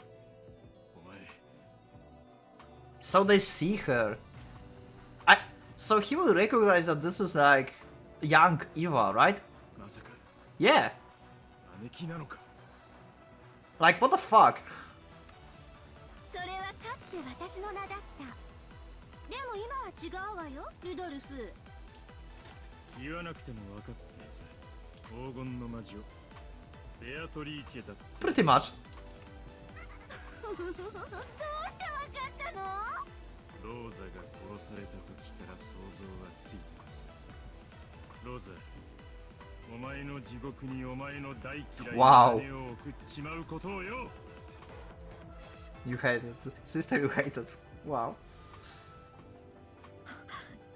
お前 So they see her. So he will recognize that this is like young Eva, right? まさか Yeah. 姉貴なのか Like what the fuck? それはかつて私の名だった。でも今は違うわよ、ルドルフ。言わなくても分かってるさ黄金の魔女ベアトリーチェだ Pretty much. どうしてわかったの？ローザが殺された時から想像はついてますローザお前の地獄にお前の大嫌いな Wow. 姉を送っちまうことをよ You hated. Sister you hated. Wow.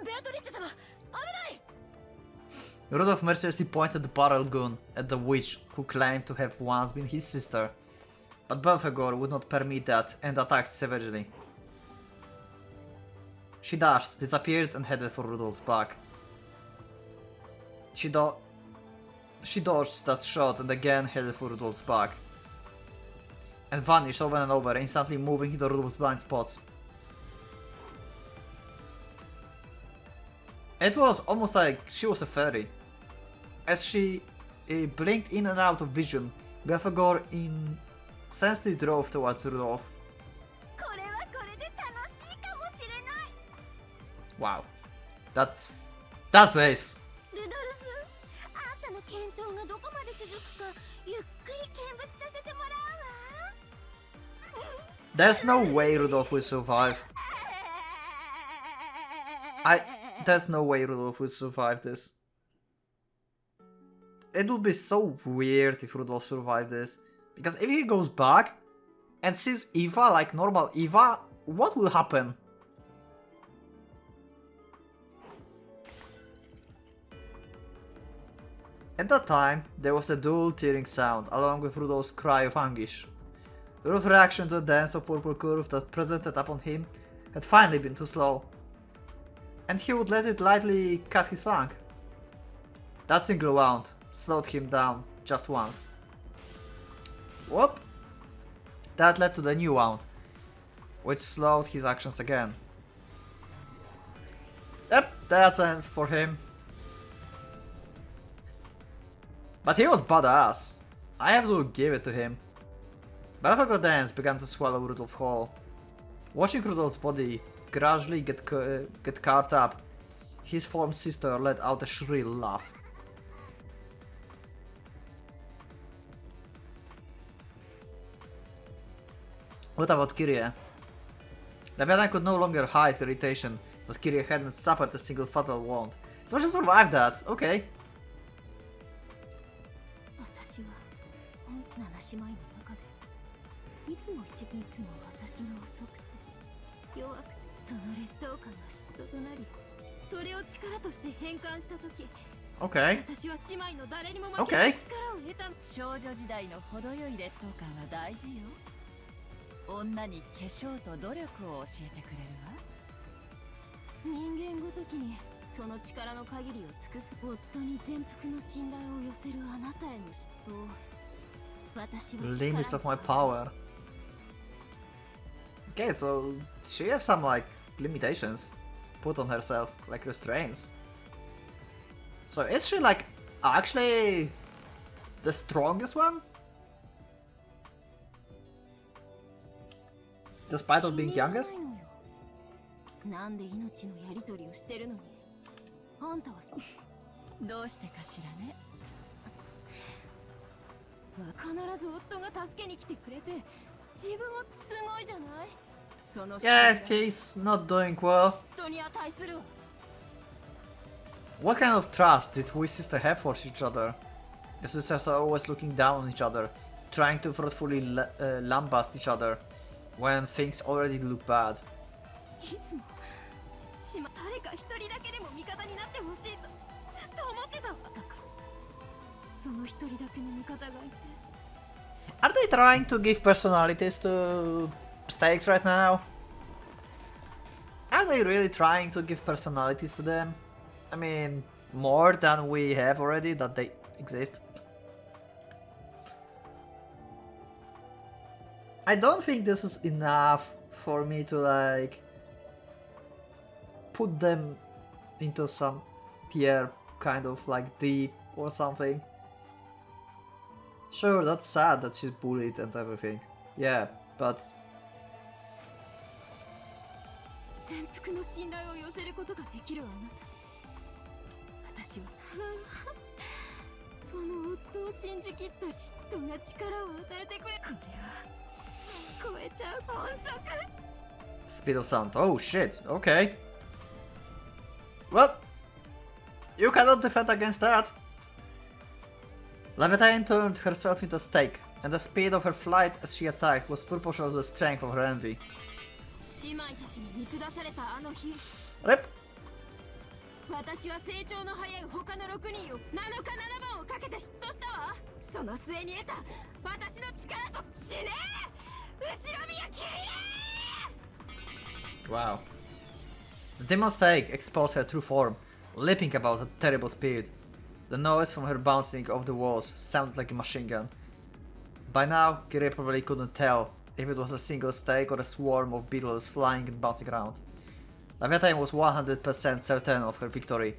ベアトリッチ様、危ない。 Rudolph mercilessly pointed the barrel gun at the witch, who claimed to have once been his sister. But Belphegor would not permit that and attacked savagely. She dashed, disappeared and headed for Rudolph's back. She dodged that shot and again headed for Rudolph's back. And vanished over and over, instantly moving into Rudolph's blind spots. It was almost like she was a fairy. As she blinked in and out of vision, Belphegor incessantly drove towards Rudolph. これはこれで楽しいかもしれない。 Wow. That face! ルドルフ、あんたの検討がどこまで続くかゆっくり見物させてもらうわ。 There's no way Rudolph will survive. There's no way Rudolph will survive this. It would be so weird if Rudolph survived this. Because if he goes back and sees Eva like normal Eva, what will happen? At that time, there was a dull tearing sound, along with Rudolph's cry of anguish. Rudolph's reaction to the dance of purple curve that presented upon him had finally been too slow, and he would let it lightly cut his flank. That single wound slowed him down just once. Whoop! That led to the new wound, which slowed his actions again. Yep, that's the end for him. But he was badass. I have to give it to him. Belphegor dance began to swallow Rudolph whole. Watching Rudolph's body gradually get carved up, his formed sister let out a shrill laugh. What about Kyrie? Leviathan could no longer hide her irritation that Kyrie hadn't suffered a single fatal wound. So she survived that, okay. 私は7姉妹の中でいつも私が遅くて弱くて、その劣等感が嫉妬となり、それを力として変換した時、 Okay. 私は姉妹の誰にも負け Okay. ない力を得た。少女時代の程よい劣等感は大事よ。女に化粧と努力を教えてくれるわ。人間ごときにその力の限りを尽くす。夫に全幅の信頼を寄せるあなたへの嫉妬。私は Limits of my power. Okay, so she has some like limitations put on herself, like restraints. So is she like actually the strongest one? Despite of being youngest? なんで命のやり取りをしてるのに、あんたはどうしてかしらね。必ず夫が助けに来てくれて、自分はすごいじゃない。その Yeah, he's not doing well. 嫉妬に値するわ。 What kind of trust did we sisters have for each other? The sisters are always looking down on each other, trying to thoughtfully lambast each other when things already look bad. いつも誰か一人だけでも味方になってほしいとずっと思ってたわ。だからその一人だけの味方がいて。 Are they trying to give personalities to stakes right now? Are they really trying to give personalities to them? I mean, more than we have already that they exist. I don't think this is enough for me to like put them into some tier kind of like deep or something. Sure, that's sad that she's bullied and everything. Yeah, but 全幅の信頼を寄せることができるあなた。私はその夫を信じきった嫉妬が力を与えてくれ。これは超えちゃう本則。 Speed of sound. Oh shit, okay. Well, you cannot defend against that. Leviathan turned herself into a stake, and the speed of her flight as she attacked was proportional to the strength of her envy. 姉妹たちに見下されたあの日、 Rip! 私は成長の早い他の6人を7日7番をかけて嫉妬したわ。その末に得た私の力と死ねー、後ろ宮キリエ Wow. The demon's take exposed her true form, leaping about at terrible speed. The noise from her bouncing off the walls sounded like a machine gun. By now, Kyrie probably couldn't tell if it was a single stake or a swarm of beetles flying and bouncing around. Leviathan was 100% certain of her victory,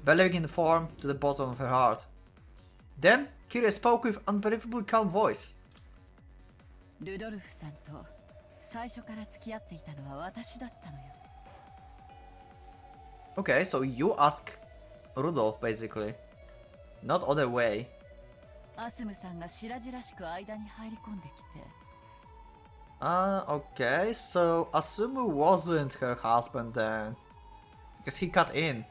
believing in the form to the bottom of her heart. Then, Kyrie spoke with unbelievably calm voice. ルドルフさんと最初から付き合っていたのは私だったのよ。 Okay, so you ask Rudolph basically. Not other way. アスムさんが白々しく間に入り込んできて。Okay, so Asumu wasn't her husband then. Because he cut in.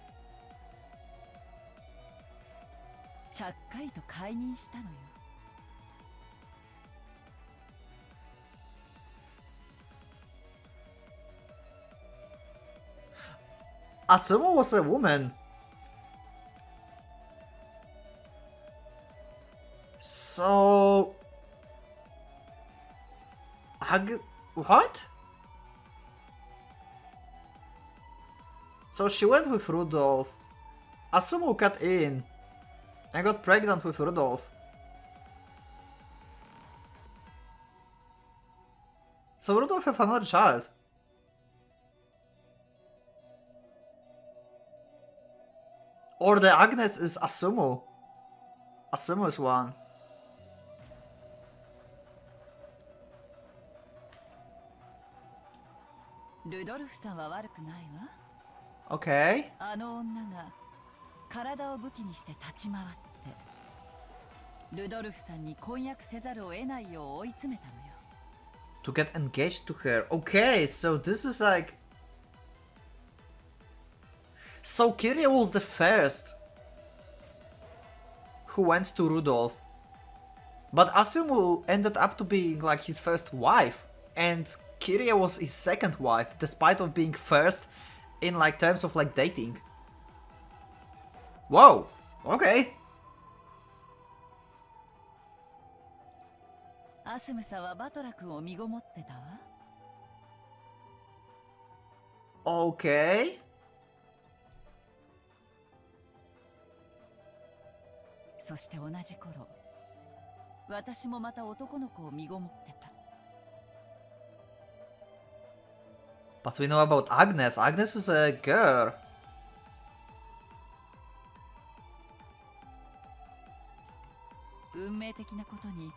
ちゃっかりと解任したのよ。 Asumu was a woman. So... What? So she went with Rudolph. Asumu cut in and got pregnant with Rudolph. So Rudolph had another child. Or the Agnes is Asumu. Asumu is one. ルドルフさんは悪くないわ。 Okay. あの女が体を武器にして立ち回ってルドルフさんに婚約せざるを得ないよう追い詰めたのよ。 To get engaged to her. Okay, so this is like... So Kyrie was the first who went to Rudolph. But Asumu ended up to being like his first wife. And Kyrie was his second wife, despite of being first in like terms of like dating. Whoa! Okay. アスムさんはバトラ君を身ごもってたわ。 Okay. そして同じ頃、私もまた男の子を身ごもってた。 But we know about Agnes. Agnes is a girl. 運命的なことに、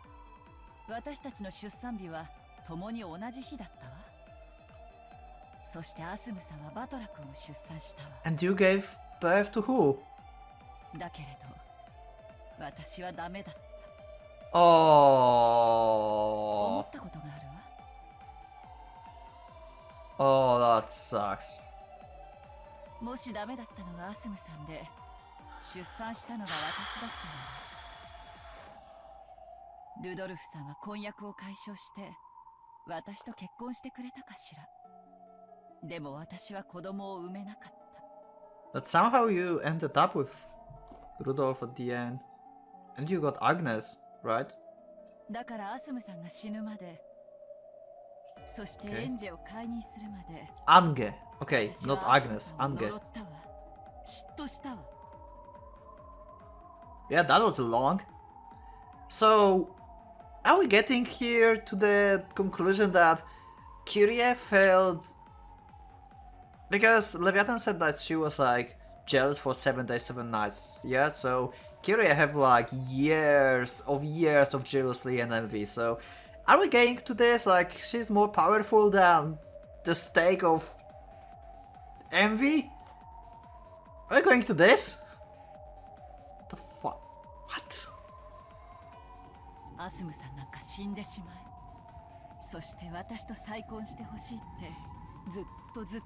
私たちの出産日は共に同じ日だったわ。そしてアスムさんはバトラ君を出産したわ。 And you gave birth to who? だけれど、私はダメだった。 思 Oh. ったことがあるわ。 Oh, that sucks. もしダメだったのがアスムさんで、出産したのが私だったの。ルドルフさんは婚約を解消して、私と結婚してくれたかしら。でも私は子供を産めなかった。 But somehow you ended up with Rudolph at the end. And you got Agnes, right? だからアスムさんが死ぬまで、そしてエンジェを解任するまで、 Ange. Okay, 私 not はアスム Agnes. さんを Ange. 呪ったわ。嫉妬したわ。 Yeah, that was long. So, are we getting here to the conclusion that Kyrie failed? Because Leviathan said that she was like jealous for 7 days, 7 nights. Yeah, so Kyrie have like years of jealousy and envy. So, are we getting to this? Like, she's more powerful than the stake of envy? Are we going to this? What the fuck? What? アスムさんなんか死んでしまい、そして私と再婚してほしいってずっと嫉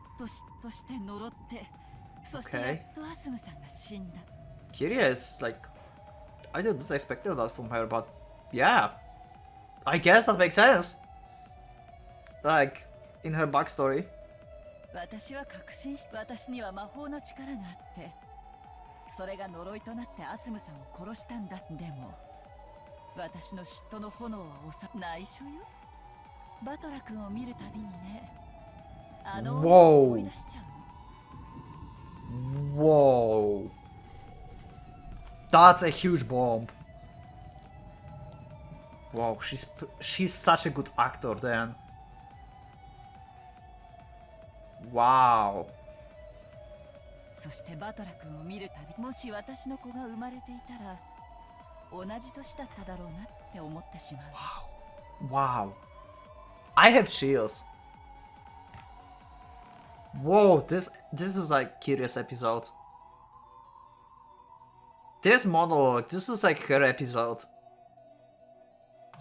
妬して呪って、そしてやっとアスムさんが死んだ。 Kyrie is like, I did not expect that from her, but yeah. I guess that makes sense. Like, in her backstory. 私は確信し、私には魔法の力があって、それが呪いとなってアスムさんを殺したんだ。でも私の嫉妬の炎は内緒よ。バトラ君を見るたびにね、あの女を思い出しちゃうの。 Whoa. That's a huge bomb. Wow, she's such a good actor then. Wow. そしてバトラ君を見るたび、もし私の子が生まれていたら同じ年だっただろうなって思ってしまう。Wow. I have chills. Whoa, this is like curious episode. This monologue, this is like her episode.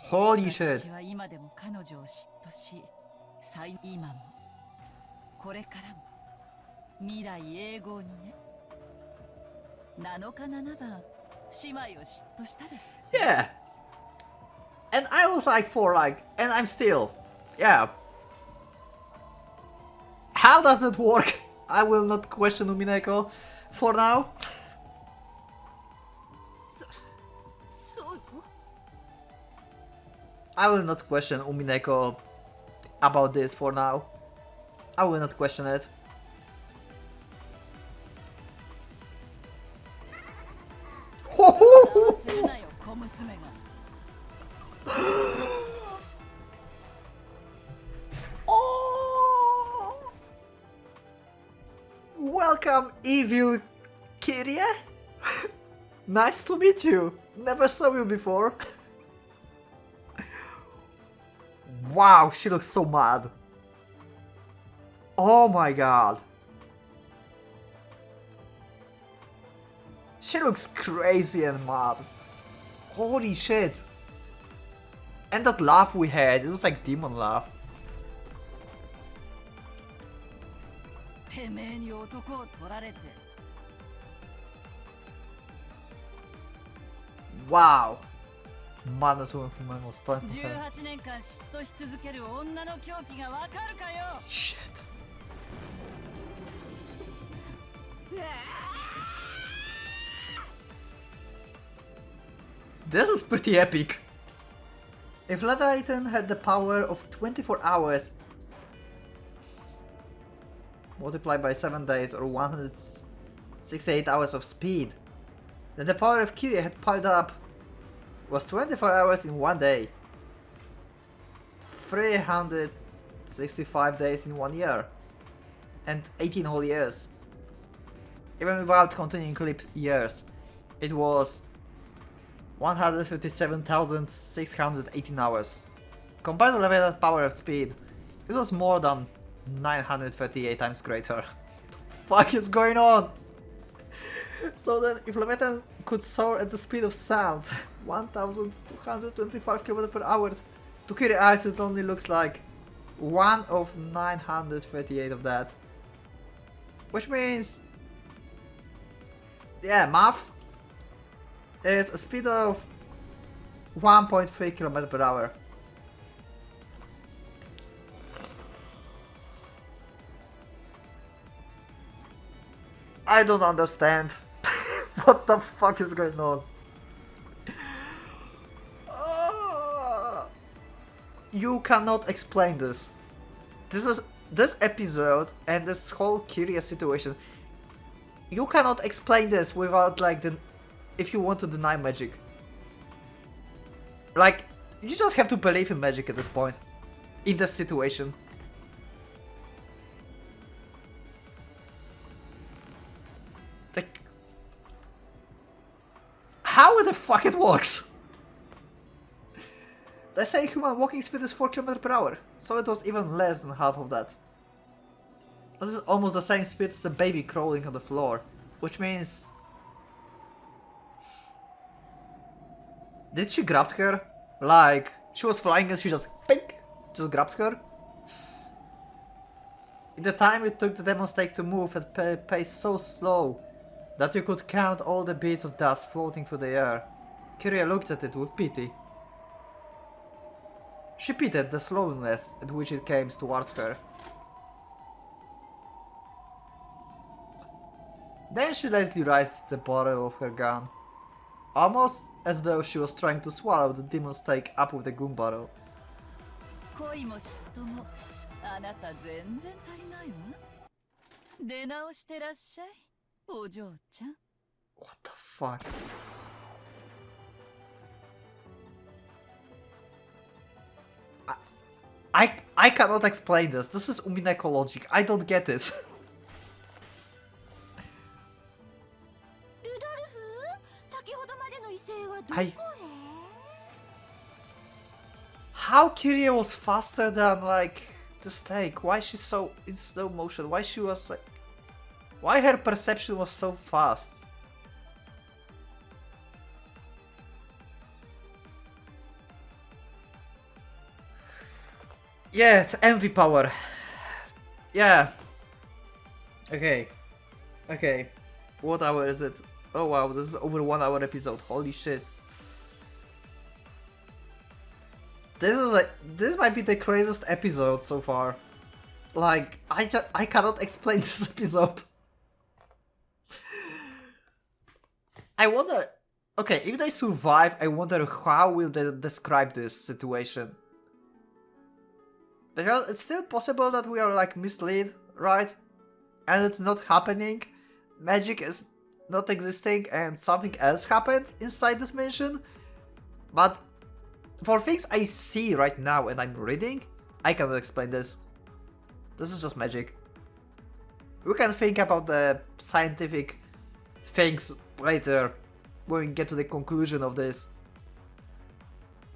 Holy shit. 私は今でも彼女を嫉妬し、今もこれからも未来永劫にね。7日7番姉妹を嫉妬したです。 Yeah. And I was like and I'm still, yeah. How does it work? I will not question Umineko for now. そうよ。 I will not question Umineko about this for now. I will not question it. 忘れなよ、小娘が。Oh! Welcome, evil Kyrie. Nice to meet you. Never saw you before. Wow, she looks so mad. Oh my god. She looks crazy and mad. Holy shit. And that laugh we had, it was like demon laugh. てめえに男を取られて。 Wow. Madness woman from my most time. 18年間嫉妬し続ける女の狂気がわかるかよ。 Shit. This is pretty epic. If Leviathan had the power of 24 hours multiplied by 7 days or 168 hours of speed, then the power of Kyrie had piled up was 24 hours in 1 day, 365 days in 1 year, and 18 whole years. Even without counting leap years, it was 157,618 hours. Compared to Leviathan's power of speed, it was more than 938 times greater. What the fuck is going on? So then, if Leviathan could soar at the speed of sound, 1,225 km per hour, to Kyrie eyes it only looks like 1 of 938 of that. Which means, yeah, math is a speed of 1.3 km per hour. I don't understand. What the fuck is going on? You cannot explain this. This episode and this whole curious situation. You cannot explain this without like if you want to deny magic. Like, you just have to believe in magic at this point. In this situation. Like, how the fuck it works? They say human walking speed is 4 km per hour, so it was even less than half of that. This is almost the same speed as a baby crawling on the floor, which means... Did she grab her? Like, she was flying and she just grabbed her? In the time it took the demon snake to move at a pace so slow that you could count all the beads of dust floating through the air, Kyrie looked at it with pity. She pitied the slowness at which it came towards her. Then she lazily raised the barrel of her gun, almost as though she was trying to swallow the demon's take up with the gun barrel. 恋も嫉妬もあなた全然足りないわ。出直してらっしゃい、お嬢ちゃん。 What the fuck? I cannot explain this. This is Umineko logic. I don't get this. ルドルフ、先ほどまでの異性はどこへ？はい。How Kiria was faster than like the snake? Why she's so in slow motion? Why she was like? Why her perception was so fast? Yeah, it's envy power. Yeah. Okay. Okay. What hour is it? Oh wow, this is over 1 hour episode. Holy shit. This might be the craziest episode so far. Like, I cannot explain this episode. I wonder, okay, if they survive, I wonder how will they describe this situation. Because it's still possible that we are like misled, right? And it's not happening. Magic is not existing and something else happened inside this mansion. But for things I see right now and I'm reading, I cannot explain this. This is just magic. We can think about the scientific things later when we get to the conclusion of this.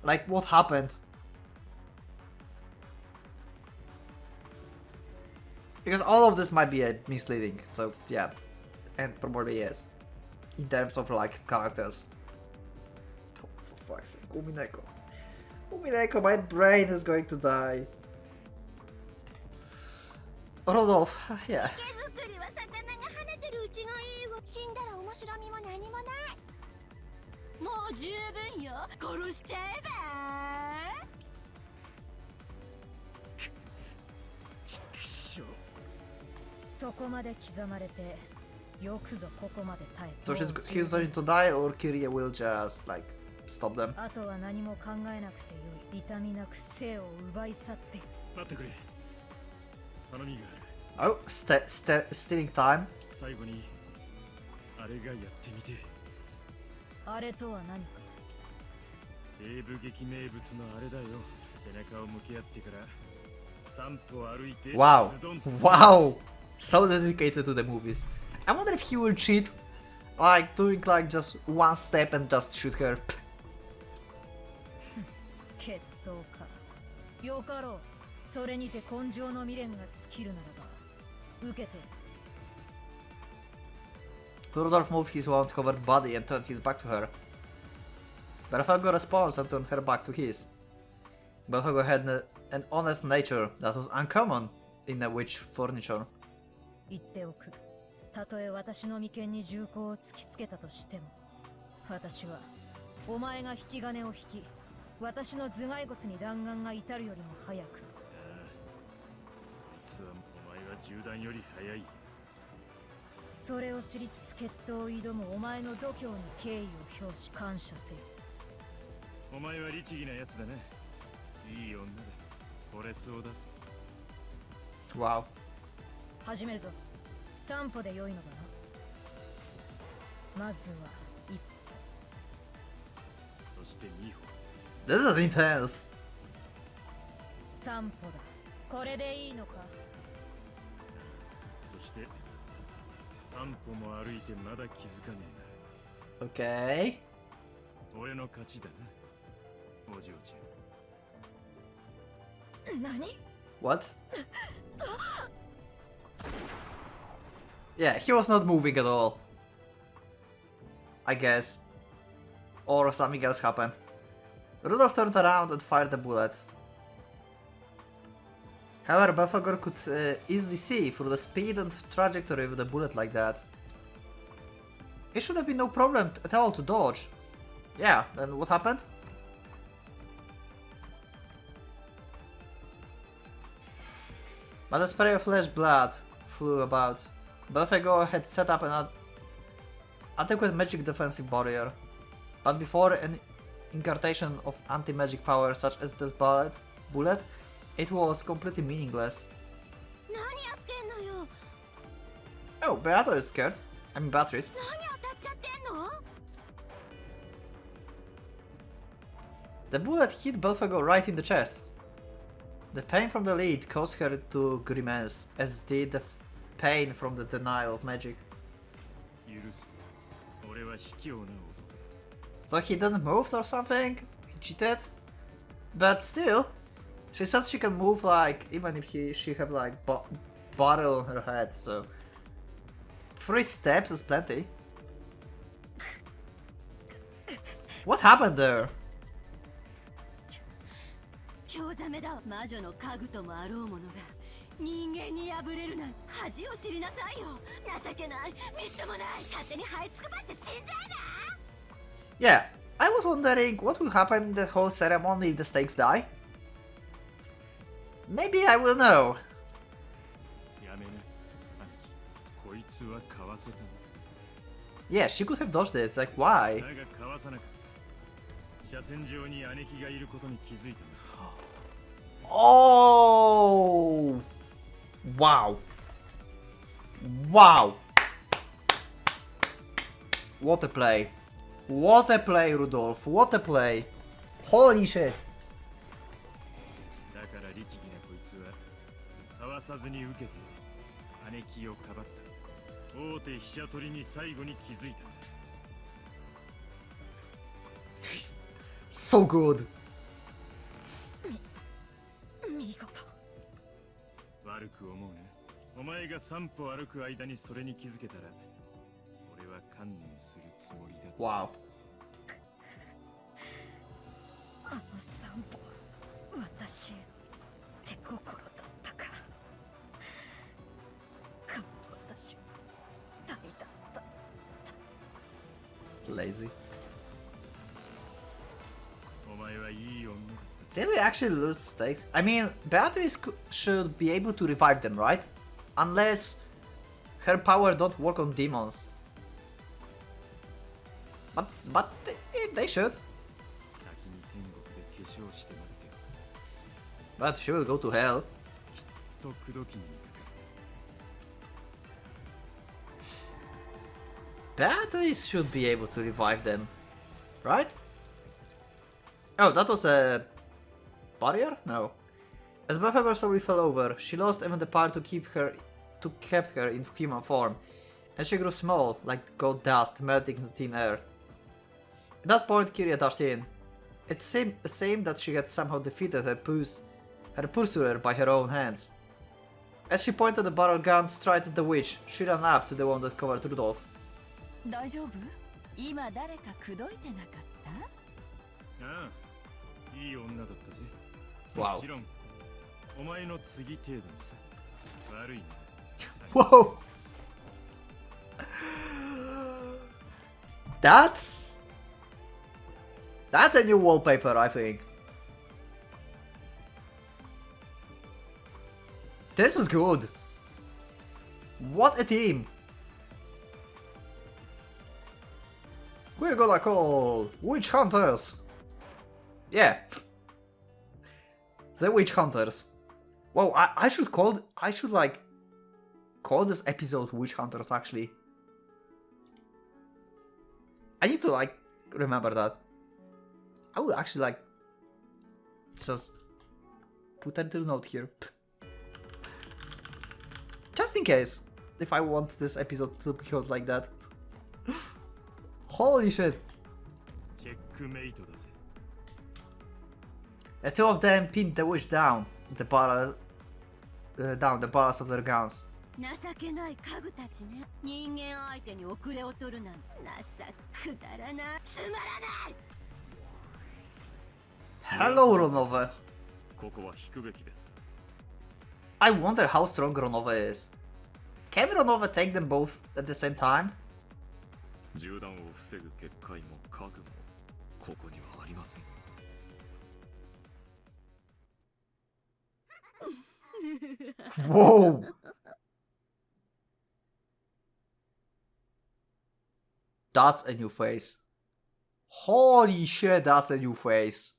Like what happened. Because all of this might be misleading, so yeah. And probably is. In terms of like characters. Oh, for fuck's sake, Umineko. Umineko, my brain is going to die. Rodolph, yeah. 手作りは魚が跳ねてるうちがいいわ。死んだら面白みも何もない。もう十分よ。殺しちゃえば。そこまで刻まれて、よくぞここまで耐えた。 So he's going to die or Kiria will just like stop them. あとは何も考えなくてよい。痛みなく生を奪い去って。待ってくれ。頼みがある。 Oh, stealing time. 最後にあれがやってみて。あれとは何か。西部劇名物のあれだよ。背中を向け合ってから3歩歩いて。 Wow. ズドンと Wow. So dedicated to the movies. I wonder if he will cheat, like doing like just one step and just shoot her. 決闘か。よかろう。それにて根性の未練が尽きるならば、受けて。Rudolph moved his wound-covered body and turned his back to her. Belphegor responds and turned her back to his. Belphegor had an honest nature that was uncommon in a witch furniture. 言っておく。たとえ私の眉間に銃口を突きつけたとしても、私はお前が引き金を引き、私の頭蓋骨に弾丸が至るよりも早く。そいつはお前は銃弾より早い。それを知りつつ決闘を挑むお前の度胸に敬意を表し感謝せよ。お前は律儀なやつだね。いい女だ。惚れそうだぞ。 Wow. 始めるぞ。3歩で良いのだな。まずは1そして2歩。 This is intense. 3歩だ。これでいいのか。そして3歩も歩いてまだ気づかねえ Okay. な。俺の勝ちだな、お嬢ちゃん。何？ What? Yeah, he was not moving at all. I guess. Or something else happened. Rudolph turned around and fired a bullet. However, Belphegor could easily see through the speed and trajectory with a bullet like that. It should have been no problem at all to dodge. Yeah, then what happened? But a spray of flesh blood flew about. Belphegor had set up an adequate magic defensive barrier. But before an incarnation of anti-magic power such as this bullet, it was completely meaningless. 何やってんのよ。 Oh, Beato is scared. I mean Beatrice. 何当たっちゃってんの？ The bullet hit Belphegor right in the chest. The pain from the lead caused her to grimace, as did the pain from the denial of magic. 許す。俺は卑怯な男。 So he didn't move or something? He cheated? But still, she said she can move like, even if she have like bottle on her head, so 3 steps is plenty. What happened there? 興ざめだわ。魔女の家具ともあろうものが人間に破れるなんて恥を知りなさいよ。情けない、みっともない、勝手に這いつくばって死んじゃうな。 Yeah, I was wondering what will happen in the whole ceremony if the stakes die. Maybe I will know. やめな、兄貴。こいつはかわせたんだ。 Yeah, she could have dodged it, it's like why? だがかわさなかった。車線上に姉貴がいることに気づいたんです。 Oh! Wow. Wow. What a play. What a play, Rudolph. What a play. Holy shit. だから律儀なこいつはかわさずに受けて姉貴をかばった。大手飛車取りに最後に気づいたんだ。 So good. 見事。悪く思うな。お前が3歩歩く間にそれに気づけたら俺は観念するつもりだ。 Wow. あの散歩は私手心だったか。か私大だった。 Lazy. お前はいい女だった。 Did we actually lose stakes? I mean, Beatrice should be able to revive them, right? Unless her power don't work on demons. But they should. 先に天国で化粧して待ってよ。 But she will go to hell. と口説きに行くか。 Beatrice should be able to revive them, right? Oh, that was a barrier? No. As Belphegor slowly fell over, she lost even the power to keep her in human form, and she grew small, like gold dust melting into thin air. At that point, Kyria dashed in. It seemed that she had somehow defeated her pursuer by her own hands. As she pointed the barrel gun straight at the witch, she ran up to the one that covered Rudolph. 大丈夫？今誰か口説いてなかった？ああ、いい女だったぜ。 Wow. もちろん、お前の次程度にさ。悪いな。 Whoa! That's a new wallpaper, I think. This is good. What a team. We're gonna call Witch Hunters. Yeah. The Witch Hunters. Whoa, I should call this episode Witch Hunters actually. I need to remember that. I would actually just put a little note here. Just in case. If I want this episode to be called like that. Holy shit. チェックメイトだぜ。 The two of them pinned the witch down the barrels of their guns. 情けない家具たちね。人間相手に遅れを取るなんてくだらない、つまらない。 Hello, Ronova. ここは引くべきです。 I wonder how strong Ronova is. Can Ronova take them both at the same time? 銃弾を防ぐ結界も家具もここにはありません。Whoa! That's a new face. Holy shit, that's a new face.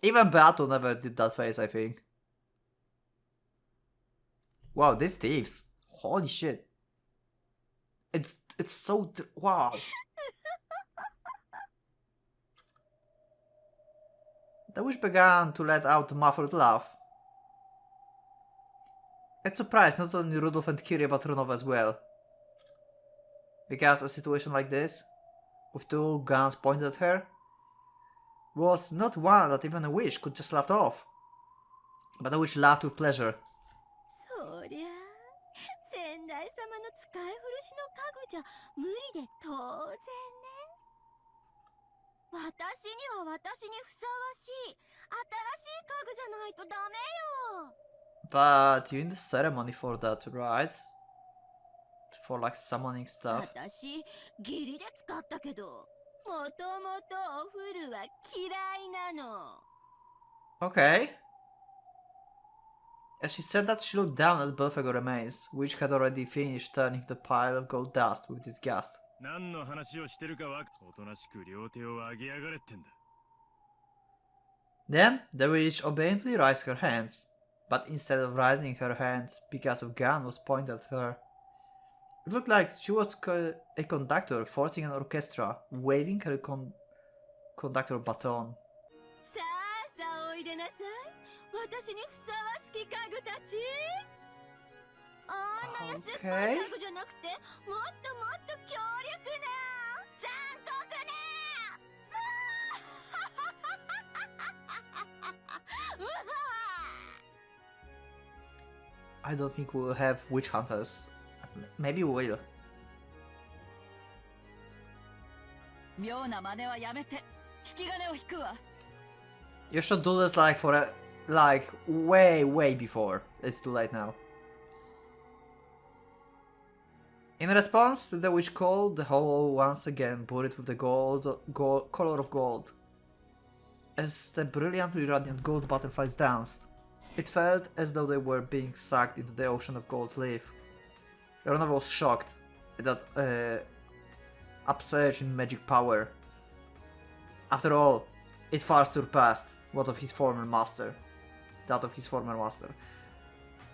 Even Beato never did that face, I think. Wow, these thieves. Holy shit. It's so... wow. The witch began to let out a muffled laugh. It surprised not only Rudolph and Kyrie but Ronov as well. Because a situation like this, with two guns pointed at her, was not one that even a witch could just laugh off. But a witch laughed with pleasure. そりゃあ先代様の使い古しの家具じゃ無理で当然ね。私には私にふさわしい新しい家具じゃないとダメよ。 But you need a ceremony for that, right? For like summoning stuff. 私義理で使ったけど、もともとお風呂は嫌いなの。 Okay. As she said that, she looked down at both of her remains, which had already finished turning the pile of gold dust with disgust. 何の話をしてるかはおとなしく両手を上げやがれってんだ。 Then the witch obediently raised her hands, but instead of raising her hands because a gun was pointed at her, it looked like she was a conductor forcing an orchestra, waving her conductor baton. さあさあおいでなさい。私にふさわしき家具たち。あんな安っぽい家具じゃなくて、もっともっと強力な残酷な。 I don't think we'll have witch hunters. Maybe we will. 妙な真似はやめて引き金を引くわ。 You should do this like for a way before. It's too late now. In response to the witch call, the hall once again buried with the color of gold. As the brilliantly radiant gold butterflies danced, it felt as though they were being sucked into the ocean of gold leaf. Ronov was shocked at that upsurge in magic power. After all, it far surpassed that of his former master.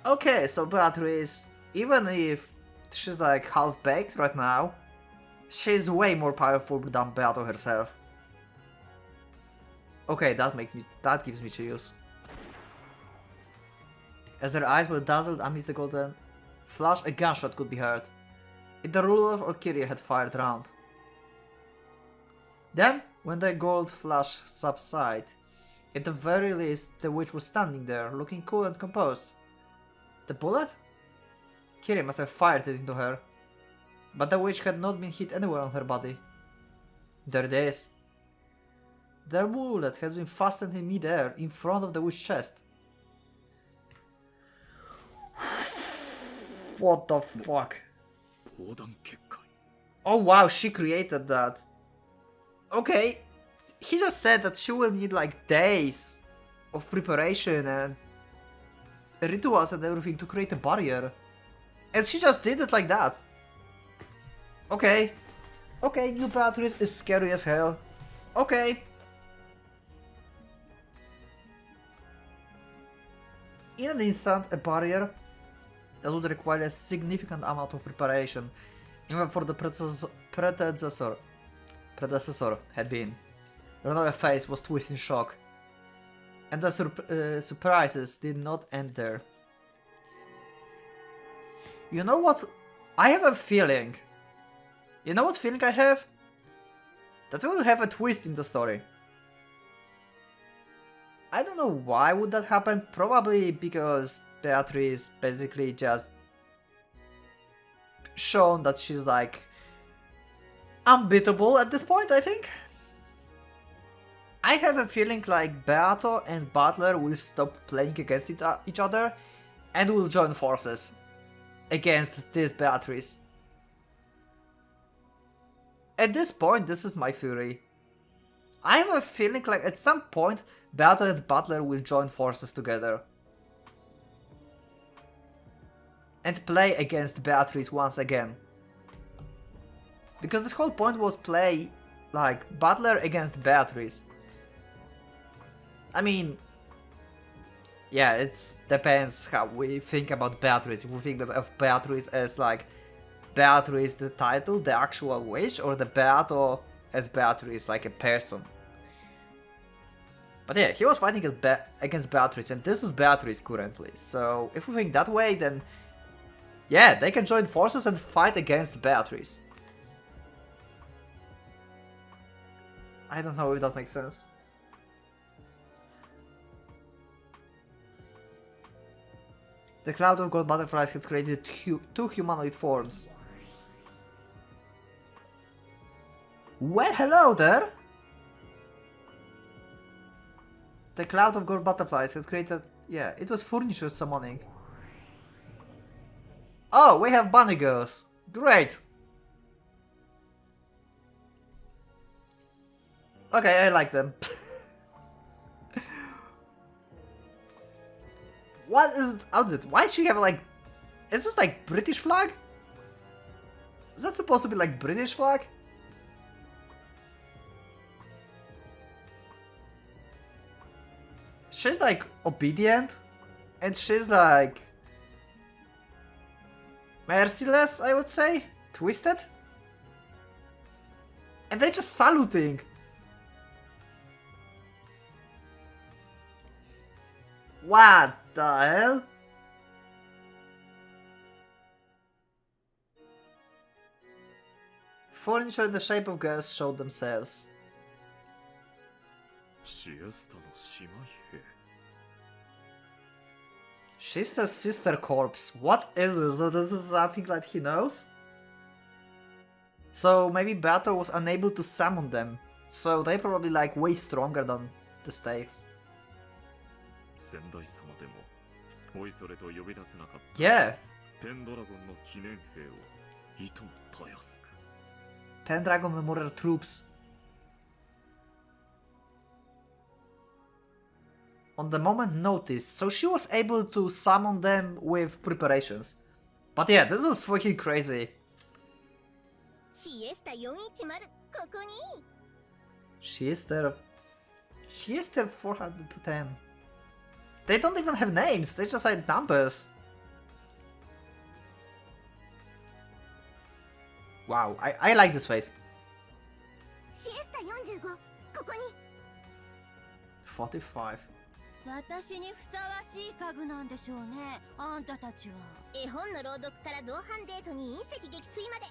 Okay, so Beatrice, even if she's like half-baked right now, she's way more powerful than Beato herself. Okay, that gives me chills. As her eyes were dazzled amidst the golden flash, a gunshot could be heard. Either Rudolph or Kyrie had fired round. Then, when the gold flash subsided, at the very least the witch was standing there, looking cool and composed. The bullet? Kyrie must have fired it into her, but the witch had not been hit anywhere on her body. There it is. The bullet has been fastened in mid-air in front of the witch's chest. What the fuck? Oh wow, she created that. Okay, he just said that she will need like days of preparation and rituals and everything to create a barrier. And she just did it like that. Okay. Okay, new Beatrice is scary as hell. Okay. In an instant, a barrier that would require a significant amount of preparation, even for the predecessor had been. Renova's face was twisted in shock, and the surprises did not end there. You know what? I have a feeling. You know what feeling I have? That we will have a twist in the story. I don't know why would that happen. Probably because Beatrice basically just shown that she's like unbeatable at this point, I think. I have a feeling like Beato and Butler will stop playing against each other and will join forces against this Beatrice. At this point, this is my theory. I have a feeling like at some point Beato and Butler will join forces together. and play against Beatrice once again. Because this whole point was play like Butler against Beatrice. I mean, yeah, it depends how we think about Beatrice. If we think of Beatrice as like Beatrice the title, the actual witch, or the Beato as Beatrice like a person. But yeah, he was fighting against Beatrice, and this is Beatrice currently. So if we think that way, then yeah, they can join forces and fight against Beatrice. I don't know if that makes sense. The cloud of gold butterflies had created two humanoid forms. Well, hello there! The cloud of gold butterflies had created... yeah, it was furniture summoning. Oh, we have bunny girls! Great! Okay, I like them. What is outfit? Why does she have like... is this like British flag? Is that supposed to be like British flag? She's like obedient, and she's like merciless, I would say, twisted, and they're just saluting. What the hell? Furniture in the shape of girls showed themselves. シエスタの姉妹兵 She's a sister corpse. What is this? So this is something that he knows? So maybe Beato was unable to summon them. So they're probably like way stronger than the stakes. 先代様でもおいそれと呼び出せなかった Yeah. ペンドラゴンの記念兵をいともたやすく Pendragon Memorial Troops. On the moment notice, so she was able to summon them with preparations. But yeah, this is freaking crazy. シエスタ410ここに She is there 410. They don't even have names, they just had numbers. Wow, I like this face. シエスタ45ここに45. 私にふさわしい家具なんでしょうね、あんたたちは。絵本の朗読から同伴デートに隕石撃墜まで。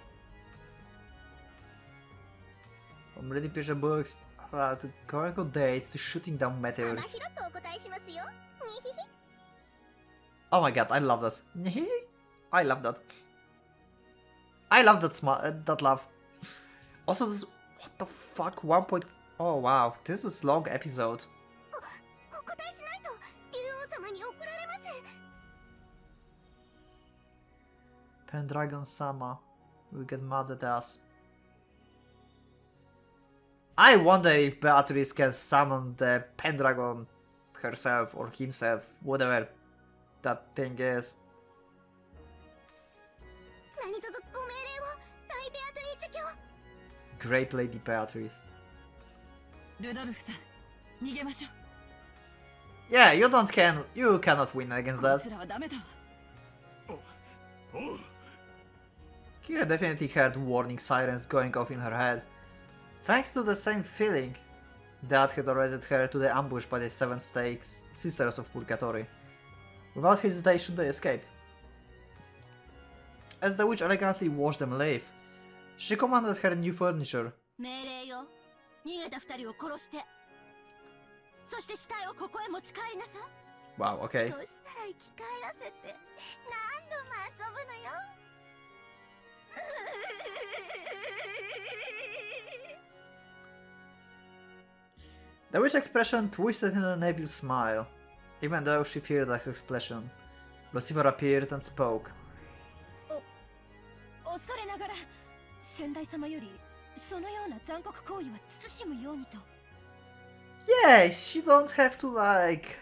From reading picture books, to going on dates, to shooting down 幅 meteors. 広くお答えしますよ。にひひ。 Oh my god, I love this. I love that. I love that that love. Also, this... what the fuck? 1 point... oh wow, this is long episode. お答えしないと竜王様に怒られます。 Pendragon Sama will get mad at us. I wonder if Beatrice can summon the Pendragon herself or himself, whatever that thing is. 何卒ご命令を、大ベアトリーチェ卿。 Great Lady Beatrice. ルドルフさん、逃げましょう。 Yeah, you cannot win against こい that. つらはダメだわ。おう Kira definitely heard warning sirens going off in her head, thanks to the same feeling that had led her to the ambush by the Seven Stakes Sisters of Purgatory. Without hesitation, they escaped. As the witch elegantly watched them leave, she commanded her new furniture. 命令よ。逃げた二人を殺して。そして死体をここへ持ち帰りなさい。 Wow, okay. そしたら生き返らせて何度も遊ぶのよ。 The witch expression twisted in an evil smile, even though she feared that expression. Lucifer appeared and spoke. 恐れながら先代様よりそのような残酷行為は慎むようにと。 Yeah, she don't have to like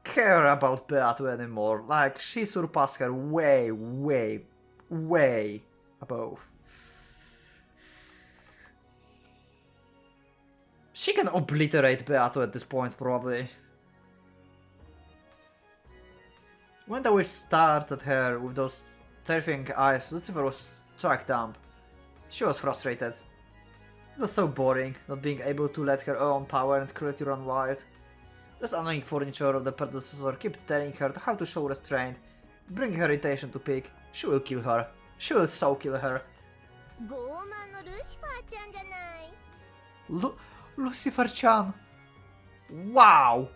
care about Beato anymore. Like, she surpassed her way, way, way above. She can obliterate Beato at this point, probably. When the witch started her with those terrifying eyes, Lucifer was struck dumb. She was frustrated. It was so boring, not being able to let her own power and cruelty run wild. This annoying furniture of the predecessor kept telling her how to show restraint, bring her irritation to peak. She will kill her. She will so kill her. 傲慢のルシファーちゃんじゃない。 Lucifer-chan! Wow!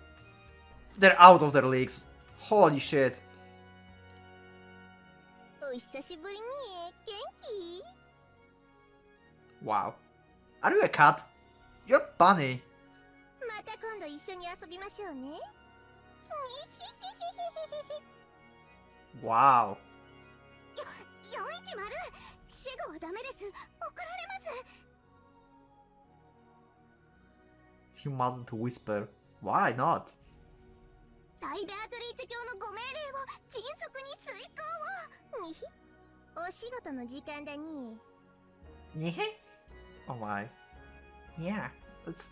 They're out of their leagues. Holy shit. お久しぶりに元気？ Wow. Are you a cat? You're bunny. また今度一緒に遊びましょうね。 Wow. 410死後はダメです。怒られます。 You mustn't whisper. Why not? 大ベアトリーチェ教のご命令を迅速に遂行を。にひ。お仕事の時間だに。 Oh my. Yeah. It's...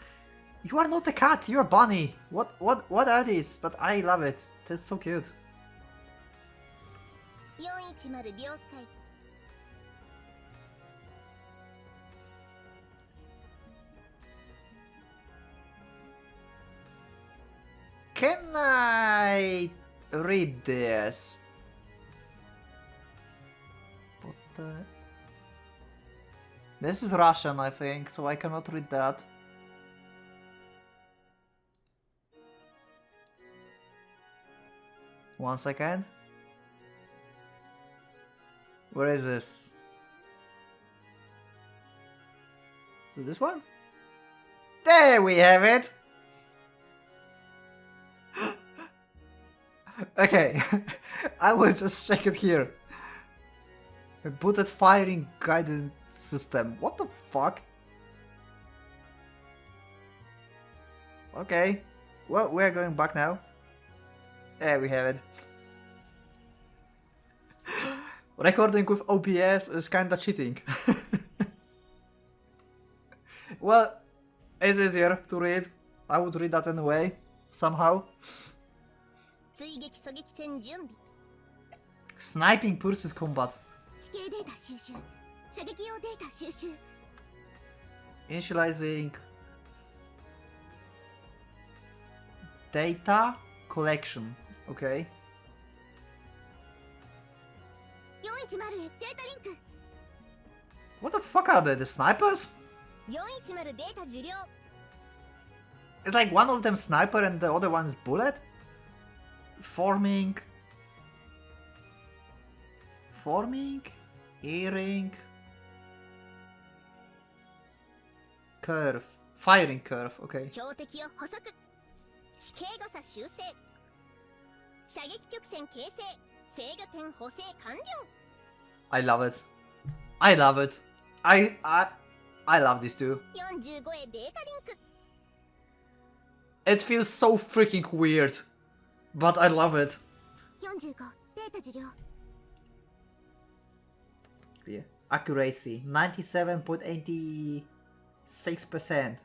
You are not a cat, you're a bunny. What are these? But I love it. That's so cute. 410了解。 Can I read this? But this is Russian, I think, so I cannot read that. One second. Where is this? Is this one? There we have it! Okay, I will just check it here. A booted firing guidance system. What the fuck? Okay, well, we're going back now. There we have it. Recording with OBS is kinda cheating. Well, it's easier to read. I would read that anyway, somehow. 追撃狙撃戦準備。 Sniping pursuit combat. 地形データ収集。射撃用データ収集。 Initializing data collection. Okay. 410へデータリンク。 What the fuck are they? The snipers? 410データ受領。 It's like one of them sniper and the other one is bullet? Forming, earring, curve, firing curve, okay. 標的を捕捉。地形誤差修正。射撃曲線形成。制御点補正完了。 I love it. I love it. I love this too. 45へデータリンク。 It feels so freaking weird, but I love it. 45データ受領。 Yeah. Accuracy 97.86%.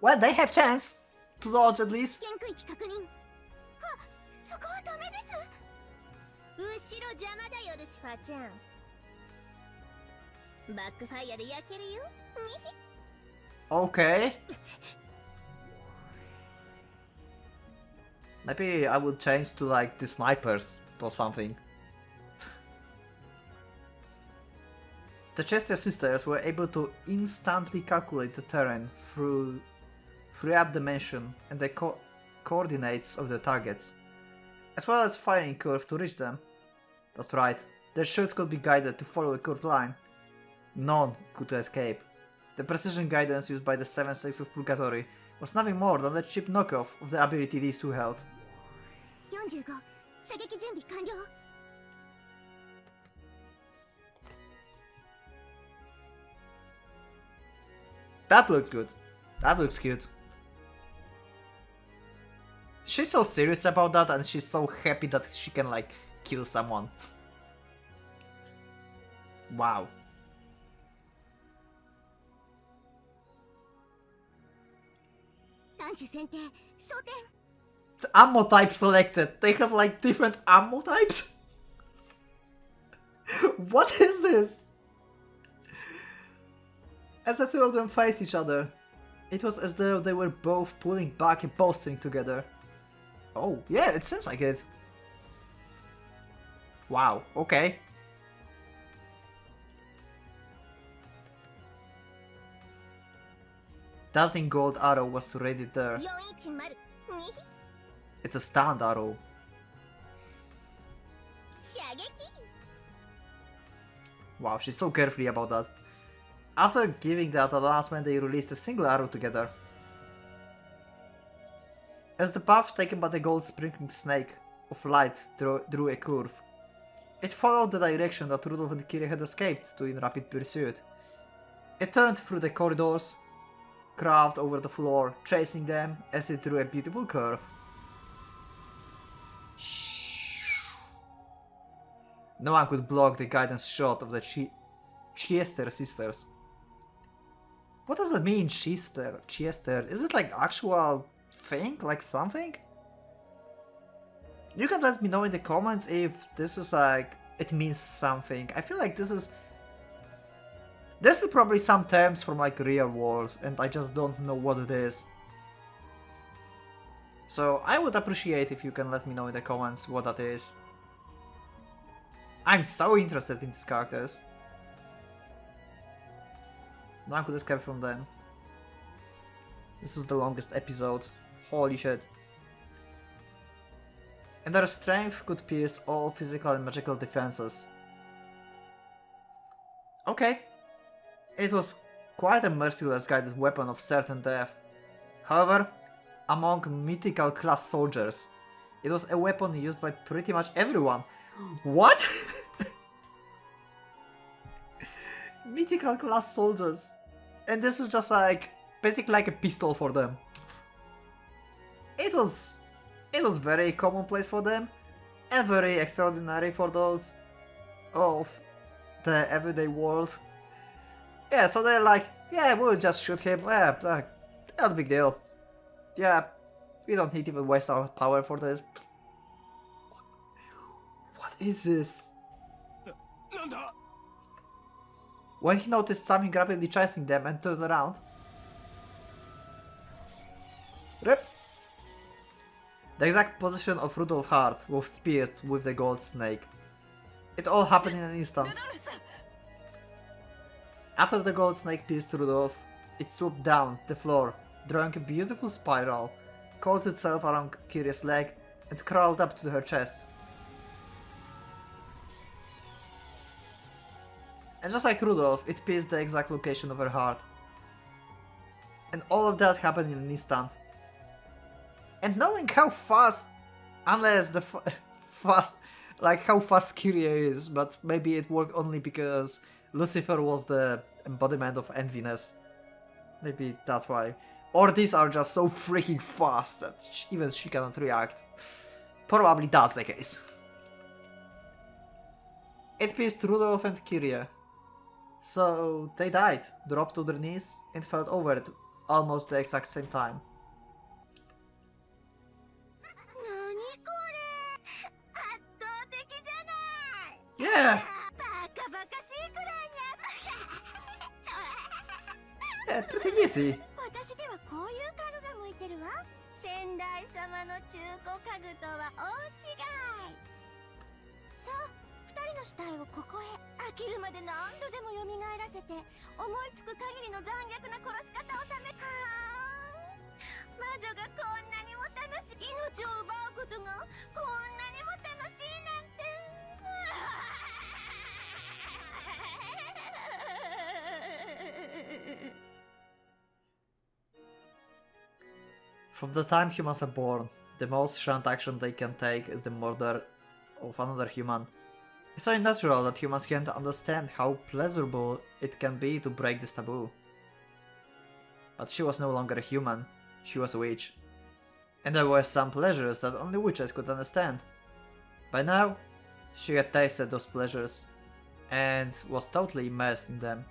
Well, they have chance to dodge at least. 危険区域確認。はっ、そこはダメです。後ろ邪魔だよルシファーちゃん。バックファイアで焼けるよ。にひ。 Okay. Maybe I will change to like the snipers or something. The Chester sisters were able to instantly calculate the terrain through 3-up dimension and the coordinates of the targets, as well as firing curve to reach them. That's right, their shots could be guided to follow a curved line. None could escape. The precision guidance used by the 7 Slaves of Purgatory was nothing more than a cheap knockoff of the ability these two held. 45射撃準備完了。 That looks good. That looks cute. She's so serious about that, and she's so happy that she can, like, kill someone. Wow. The ammo type selected. They have, like, different ammo types? What is this? As the two of them faced each other, it was as though they were both pulling back a bowstring together. Oh, yeah, it seems like it. Wow, okay. Dazzling gold arrow was ready there. It's a stand arrow. Wow, she's so carefree about that. After giving that announcement, they released a single arrow together. As the path taken by the gold sprinkling snake of light drew a curve, it followed the direction that Rudolph and Kiri had escaped to in rapid pursuit. It turned through the corridors, crawled over the floor, chasing them as it drew a beautiful curve. No one could block the guidance shot of the Chiester sisters. What does it mean, Chiester? Is it like actual thing? Like something? You can let me know in the comments if this is like, it means something. I feel like this is probably some terms from like real world and I just don't know what it is. So I would appreciate if you can let me know in the comments what that is. I'm so interested in these characters. No one could escape from them. This is the longest episode. Holy shit. And their strength could pierce all physical and magical defenses. Okay. It was quite a merciless guided weapon of certain death. However, among mythical class soldiers, it was a weapon used by pretty much everyone. What? Mythical class soldiers. And this is just like, basically like a pistol for them. It was very commonplace for them, and very extraordinary for those of the everyday world. Yeah, so they're like, yeah, we'll just shoot him, yeah, not a big deal. Yeah, we don't need to even waste our power for this. What is this? When he noticed something rapidly chasing them and turned around. Rip! The exact position of Rudolph's heart was pierced with the gold snake. It all happened in an instant. After the gold snake pierced Rudolph, it swooped down the floor, drawing a beautiful spiral, caught itself around Kiri's leg, and crawled up to her chest. And just like Rudolph, it pierced the exact location of her heart. And all of that happened in an instant. And knowing how fast, unless the how fast Kyrie is, but maybe it worked only because Lucifer was the embodiment of enviness. Maybe that's why. Or these are just so freaking fast that even she cannot react. Probably that's the case. It pierced Rudolph and Kyrie. So they died, dropped to their knees, and fell over at almost the exact same time. Yeah! Yeah, pretty easy. 私ではこういう家具が向いてるわ。先代様の中古家具とは大違い。さあ、二人の死体をここへ。飽きるまで何度でも蘇らせて、思いつく限りの残虐な殺し方を試はーん。魔女がこんなにも楽しい、命を奪うことがこんなにも楽しいなんて。From the time humans are born, the most shunned action they can take is the murder of another human. It's so natural that humans can't understand how pleasurable it can be to break this taboo. But she was no longer a human, she was a witch. And there were some pleasures that only witches could understand. By now, she had tasted those pleasures and was totally immersed in them.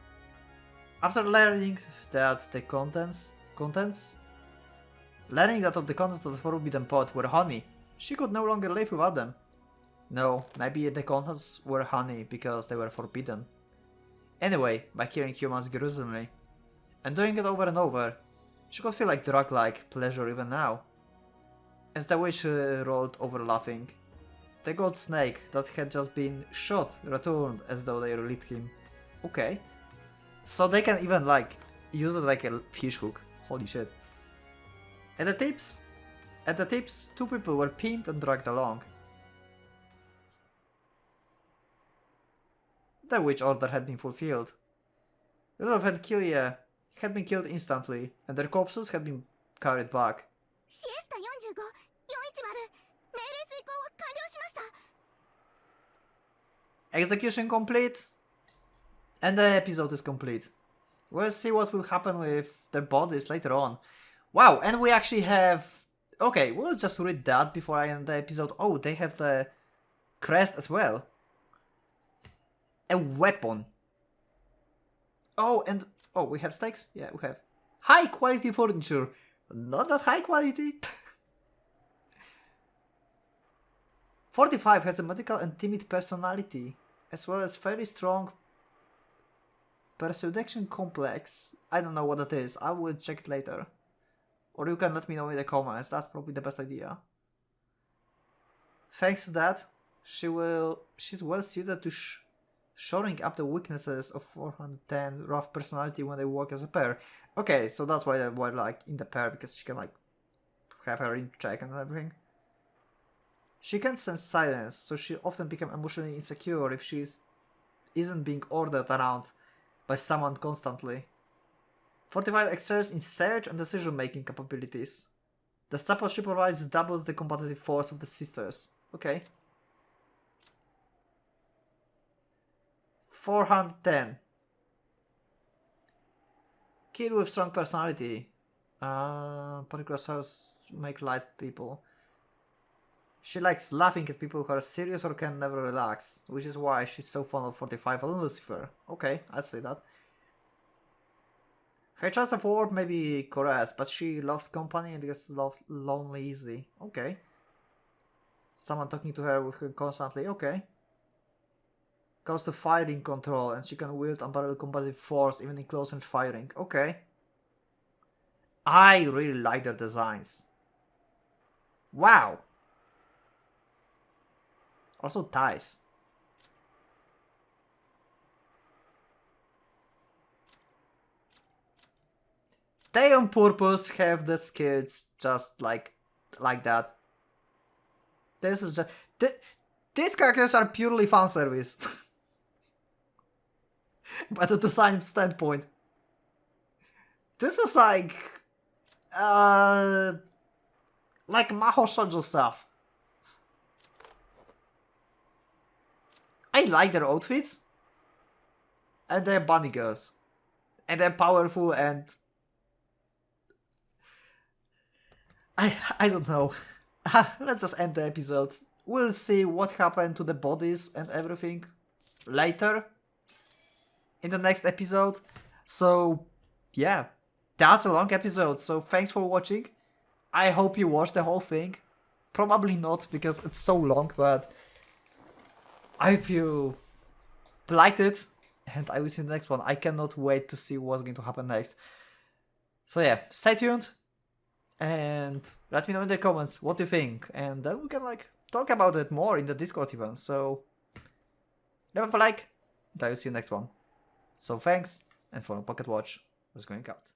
After learning that the contents of the forbidden pot were honey, she could no longer live without them. No, maybe the contents were honey because they were forbidden. Anyway, by killing humans gruesomely and doing it over and over, she could feel like drug-like pleasure even now. As the witch rolled over laughing, the gold snake that had just been shot returned as though they lit him. Okay. So they can even like use it like a fish hook. Holy shit. At the tips, two people were pinned and dragged along. The witch order had been fulfilled. Rudolph had been killed instantly, and their corpses had been carried back. シエスタ45、410、命令遂行を完了しました。 Execution complete, and the episode is complete. We'll see what will happen with their bodies later on. Wow, and we actually have... Okay, we'll just read that before I end the episode. Oh, they have the crest as well. A weapon. Oh, and... Oh, we have stakes? Yeah, we have. High quality furniture. Not that high quality. 45 has a magical and timid personality, as well as very strong persuasion complex. I don't know what that is. I will check it later. Or you can let me know in the comments. That's probably the best idea. Thanks to that, she's well suited to shoring up the weaknesses of 410 rough personality when they work as a pair. Okay, so that's why they were like in the pair, because she can like have her in check and everything. She can sense silence, so she often becomes emotionally insecure if she isn't being ordered around by someone constantly. 45 excels in search and decision-making capabilities. The support she provides doubles the competitive force of the sisters. Okay. 410. Kid with strong personality. Particular cells make light people. She likes laughing at people who are serious or can never relax, which is why she's so fond of 45 and Lucifer. Okay, I'd say that. Her chance of war may be correct, but she loves company and gets lonely easy. Okay. Someone talking to her with her constantly. Okay. Comes to firing control, and she can wield unparalleled combative force even in close range firing. Okay. I really like their designs. Wow. Also ties. They on purpose have the skills just like that. This is just... These characters are purely fan service. But at the same standpoint. This is like Maho Shoujo stuff. I like their outfits. And they're bunny girls. And they're powerful and... I don't know. Let's just end the episode. We'll see what happened to the bodies and everything later. In the next episode. So, yeah. That's a long episode, so thanks for watching. I hope you watched the whole thing. Probably not, because it's so long, but... I hope you liked it, and I will see you in the next one. I cannot wait to see what's going to happen next. So yeah, stay tuned, and let me know in the comments what you think, and then we can like talk about it more in the Discord even. So leave a like, and I will see you next one. So thanks, and for Pocket Watch was going out.